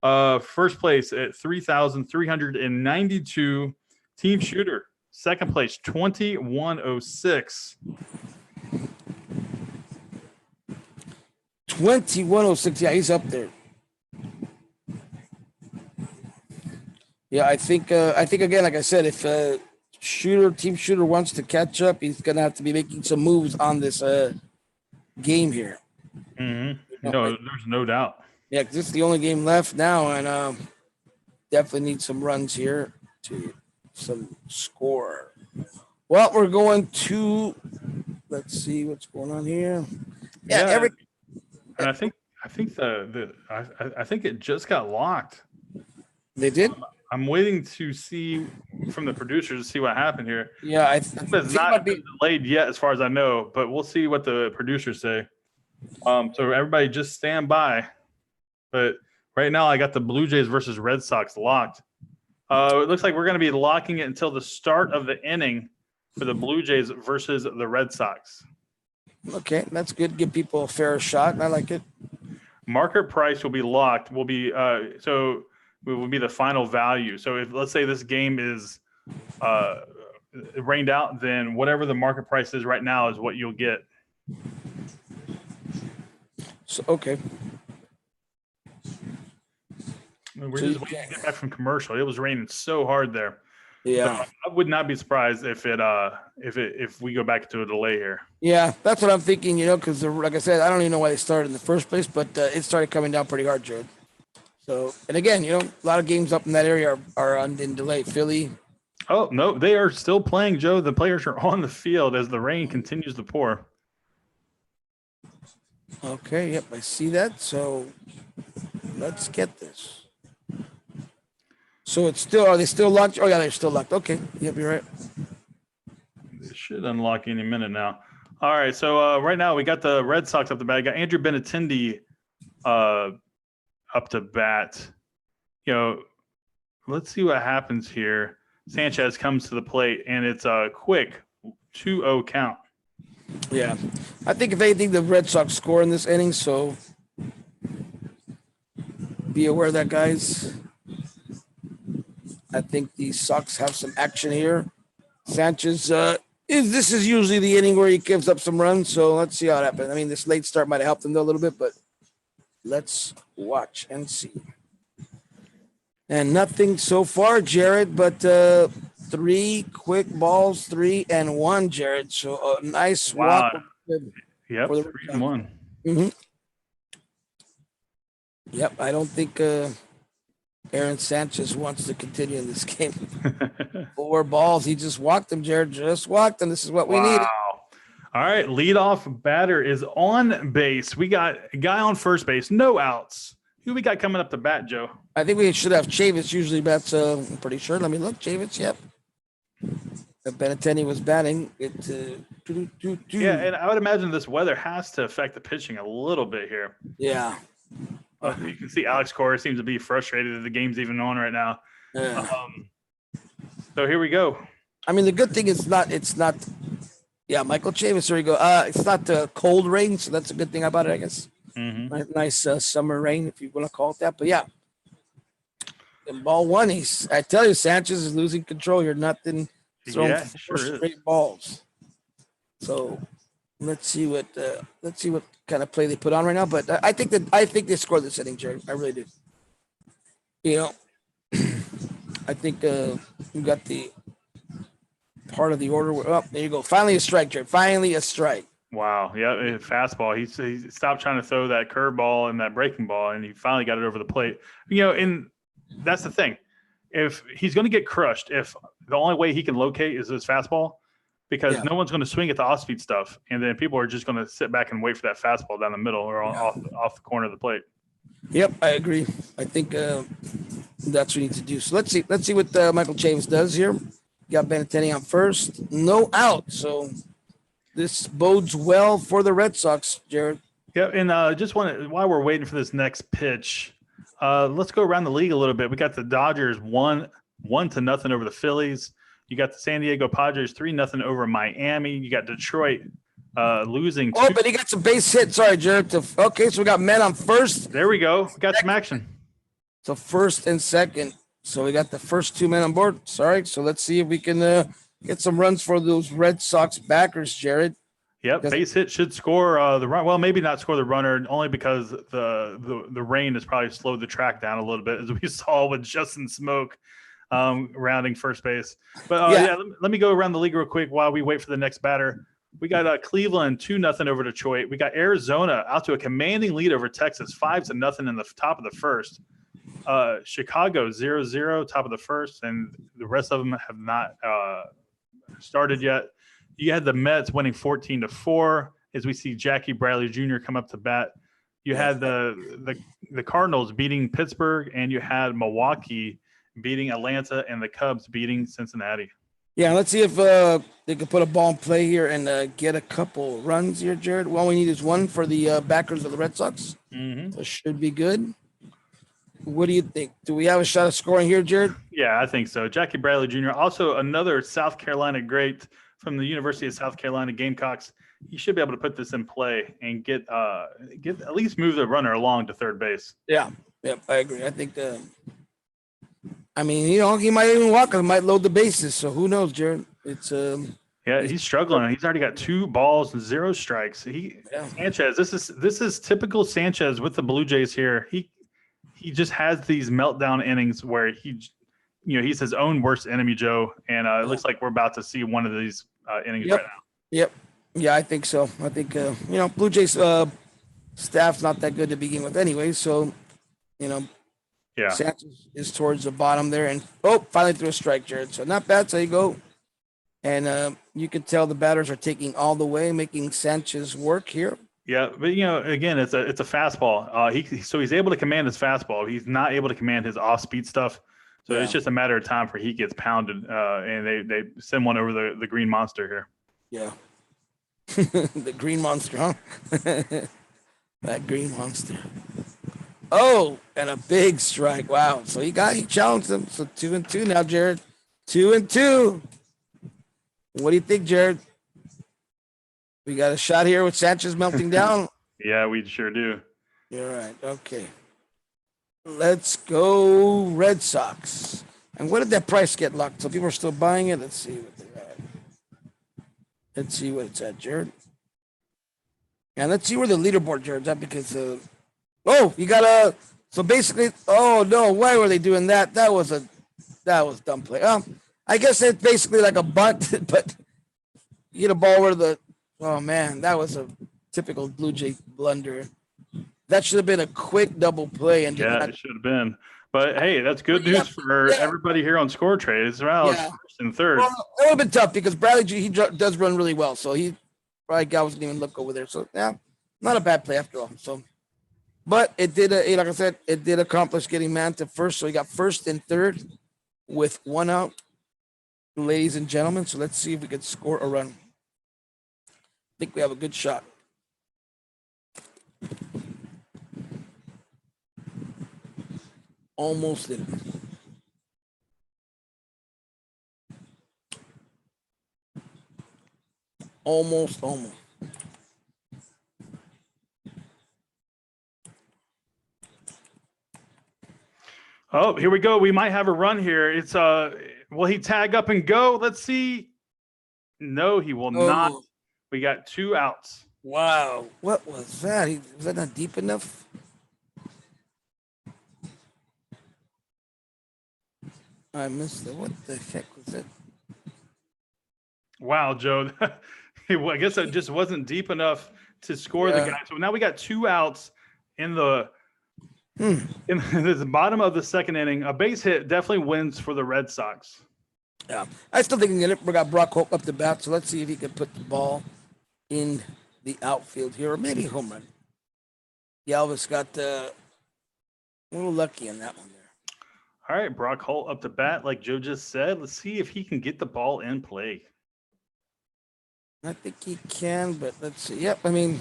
First place at 3,392. Team Shooter, second place, 2106. 2106. Yeah, he's up there. Yeah, I think again, like I said, if Team Shooter wants to catch up, he's gonna have to be making some moves on this game here. Mm-hmm. No, there's no doubt. Yeah, because this is the only game left now, and definitely need some runs here to some score. Well, we're going to let's see what's going on here. And I think it just got locked. They did? I'm waiting to see from the producers to see what happened here. Yeah, It's not been delayed yet, as far as I know, but we'll see what the producers say. So everybody just stand by. But right now, I got the Blue Jays versus Red Sox locked. It looks like we're going to be locking it until the start of the inning for the Blue Jays versus the Red Sox. Okay, that's good. Give people a fair shot. I like it. Market price will be locked. Will be so it will be the final value. So if let's say this game is rained out, then whatever the market price is right now is what you'll get. So okay. We're just waiting to get back from commercial. It was raining so hard there. Yeah, I would not be surprised if we go back to a delay here. yeah, that's what I'm thinking. Because like I said, I don't even know why they started in the first place, but it started coming down pretty hard, Jared. So, and again, a lot of games up in that area are in delay. Philly. Oh no, they are still playing, Joe. The players are on the field as the rain continues to pour. Okay, yep, I see that. So let's get this. So are they still locked? Oh yeah, they're still locked. Okay, yep, you're right. It should unlock any minute now. All right, so right now we got the Red Sox up the bat. We got Andrew Benintendi up to bat. Let's see what happens here. Sanchez comes to the plate, and it's a quick 2-0 count. Yeah, I think if anything, the Red Sox score in this inning. So be aware of that, guys. I think the Sox have some action here. Sanchez, this is usually the inning where he gives up some runs. So let's see how it happens. I mean, this late start might have helped him though a little bit, but let's watch and see. And nothing so far, Jared, but 3 quick balls, 3-1, Jared. So a nice walk. Yep, 3-1. Mm-hmm. Yep, I don't think Aaron Sanchez wants to continue in this game. 4 balls. He just walked him, Jared. Just walked him. This is what we needed. All right. Leadoff batter is on base. We got a guy on first base. No outs. Who we got coming up to bat, Joe? I think we should have Chavis. Usually bats, I'm pretty sure. Let me look. Chavis, yep. Benintendi was batting. Yeah, and I would imagine this weather has to affect the pitching a little bit here. Yeah. You can see Alex Cora seems to be frustrated that the game's even on right now. Yeah. So here we go. I mean, the good thing is it's not. Yeah, Michael Chavis. There you go. It's not cold rain, so that's a good thing about it, I guess. Mm-hmm. Nice summer rain, if you want to call it that. But yeah, in ball 1, I tell you, Sanchez is losing control here. Nothing. Throwing 4 straight balls. So let's see what kind of play they put on right now. But I think they scored this inning, Jerry. I really do. I think we got the part of the order. Oh, there you go. Finally a strike, Jerry. Finally a strike. Wow. Yeah, fastball. He stopped trying to throw that curveball and that breaking ball, and he finally got it over the plate. And that's the thing. If he's going to get crushed, if the only way he can locate is his fastball, because no one's going to swing at the off-speed stuff, and then people are just going to sit back and wait for that fastball down the middle or off the corner of the plate. Yep, I agree. I think that's what we need to do. So let's see what Michael Chavis does here. Got Benintendi on first, no out. So this bodes well for the Red Sox, Jared. Yeah, and just while we're waiting for this next pitch, let's go around the league a little bit. We got the Dodgers 1-0 over the Phillies. You got the San Diego Padres 3-0 over Miami. You got Detroit losing. Oh, but he got some base hit. Sorry, Jared. Okay, so we got men on first. There we go. We got some action. So first and second. So we got the first 2 men on board. Sorry. So let's see if we can get some runs for those Red Sox backers, Jared. Yep, base hit should score the run. Well, maybe not score the runner, only because the rain has probably slowed the track down a little bit, as we saw with Justin Smoke rounding first base. But let me go around the league real quick while we wait for the next batter. We got Cleveland 2-0 over Detroit. We got Arizona out to a commanding lead over Texas 5-0 in the top of the first. Chicago 0-0 top of the first, and the rest of them have not started yet. You had the Mets winning 14-4 as we see Jackie Bradley Jr. come up to bat. You had the Cardinals beating Pittsburgh, and you had Milwaukee beating Atlanta and the Cubs beating Cincinnati. Yeah, let's see if they can put a ball in play here and get a couple runs here, Jared. All we need is one for the backers of the Red Sox. Mm-hmm. So should be good. What do you think? Do we have a shot of scoring here, Jared? Yeah, I think so. Jackie Bradley Jr., also another South Carolina great from the University of South Carolina Gamecocks. He should be able to put this in play and get at least move the runner along to third base. Yeah, I agree. I think I mean, you know, he might even walk and might load the bases. So who knows, Jared? It's yeah, he's struggling. He's already got 2 balls and 0 strikes. Sanchez. This is typical Sanchez with the Blue Jays here. He just has these meltdown innings where he's his own worst enemy, Joe. And it looks like we're about to see one of these innings right now. Yep. Yeah, I think so. I think Blue Jays staff's not that good to begin with, anyway. So, Yeah. Sanchez is towards the bottom there, and finally threw a strike, Jared. So not bad. So you go, and you can tell the batters are taking all the way, making Sanchez work here. Yeah, but again, it's a fastball. He's able to command his fastball. He's not able to command his off-speed stuff. So it's just a matter of time for he gets pounded, and they send one over the green monster here. Yeah, the green monster, huh? That green monster. Oh, and a big strike. Wow. So he challenged him. So 2-2 now, Jared. 2-2. What do you think, Jared? We got a shot here with Sanchez melting down. Yeah, we sure do. You're right. Okay. Let's go Red Sox. And what did that price get locked? So people are still buying it. Let's see what they're at. Let's see what it's at, Jared. And let's see where the leaderboard, Jared's at, because you got so basically, oh no, why were they doing that? That was dumb play. I guess it's basically like a bunt, but you get a ball where oh man, that was a typical Blue Jay blunder. That should have been a quick double play. And it should have been. But hey, that's good news for everybody here on ScoreTrade. It's around first and third. Well, it would have been tough because Bradley he does run really well, so he probably wasn't even look over there. So yeah, not a bad play after all. So. But it did, like I said, it did accomplish getting man to first. So he got first and third with 1 out, ladies and gentlemen. So let's see if we can score a run. I think we have a good shot. Almost did it. Almost. Oh, here we go. We might have a run here. It's will he tag up and go? Let's see. No, he will not. We got 2 outs. Wow. What was that? Was that not deep enough? I missed it. What the heck was it? Wow, Joe. I guess it just wasn't deep enough to score the guy. So now we got 2 outs in the in the bottom of the second inning. A base hit definitely wins for the Red Sox. Yeah, I still think we got Brock Hope up the bat, so let's see if he can put the ball in the outfield here, or maybe home run. Elvis got a little lucky in that one there. All right, Brock Holt up to bat, like Joe just said. Let's see if he can get the ball in play. I think he can, but let's see. Yep, I mean,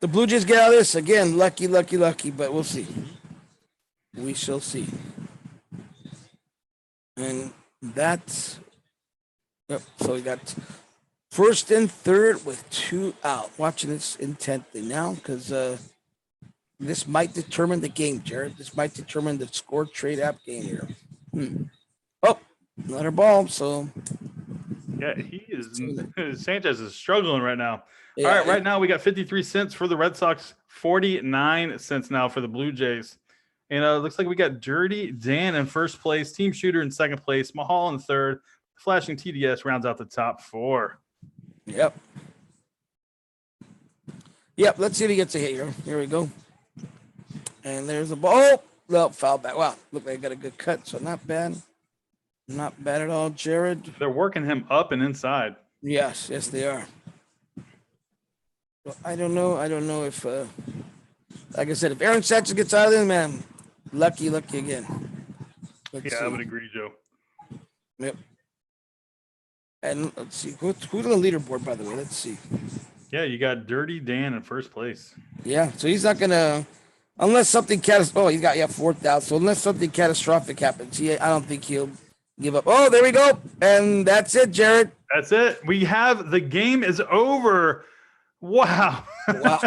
the Blue Jays get out of this again. Lucky, but we'll see. We shall see. And that's so we got first and third with 2 out. Watching this intently now because this might determine the game, Jared. This might determine the ScoreTrade app game here. Oh, another ball. So yeah, he is. Sanchez is struggling right now. Yeah, all right, right now we got 53 cents for the Red Sox, 49 cents now for the Blue Jays. And it looks like we got Dirty Dan in first place, Team Shooter in second place, Mahal in third, Flashing TDS rounds out the top 4. Yep. Let's see if he gets a hit here. Here we go. And there's a ball. Oh, no, foul back. Wow, look like I got a good cut, so not bad. Not bad at all, Jared. They're working him up and inside. Yes, they are. So I don't know if, like I said, if Aaron Sanchez gets out of there, man, lucky again. Let's Yeah, see. I would agree, Joe. Yep. And let's see who's on the leaderboard, by the way. Let's see. Yeah, you got Dirty Dan in first place. Yeah, so he's not gonna unless something Oh, he's got 4,000. So unless something catastrophic happens, I don't think he'll give up. Oh, there we go, and that's it, Jared. That's it. We have the game is over. Wow. Wow.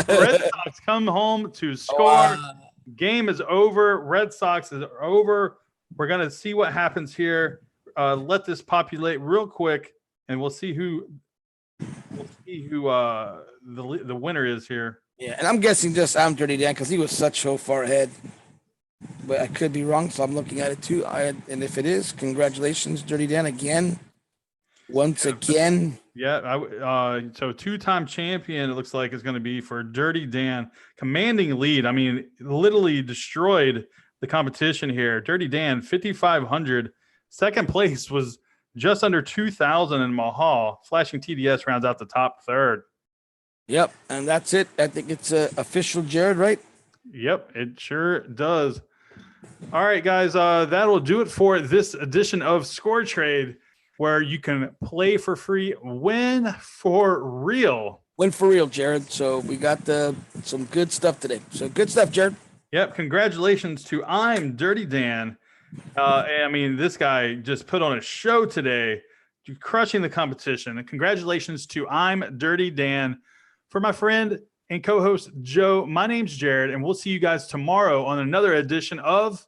Red Sox come home to score. Wow. Game is over. Red Sox is over. We're gonna see what happens here. Let this populate real quick, and we'll see who the winner is here. Yeah, and I'm guessing just I'm Dirty Dan because he was so far ahead. But I could be wrong, so I'm looking at it too. And if it is, congratulations, Dirty Dan, again. Once again. Yeah, so two-time champion, it looks like, is going to be for Dirty Dan. Commanding lead. I mean, literally destroyed the competition here. Dirty Dan, 5,500. Second place was just under 2,000 in Mahal. Flashing TDS rounds out the top third. Yep, and that's it. I think it's official, Jared, right? Yep, it sure does. All right, guys, that'll do it for this edition of Score Trade, where you can play for free, win for real. Win for real, Jared. So we got some good stuff today. So good stuff, Jared. Yep, congratulations to I'm Dirty Dan. I mean, this guy just put on a show today, crushing the competition. And congratulations to I'm Dirty Dan. For my friend and co-host Joe, my name's Jared, and we'll see you guys tomorrow on another edition of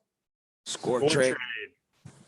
Score Trade.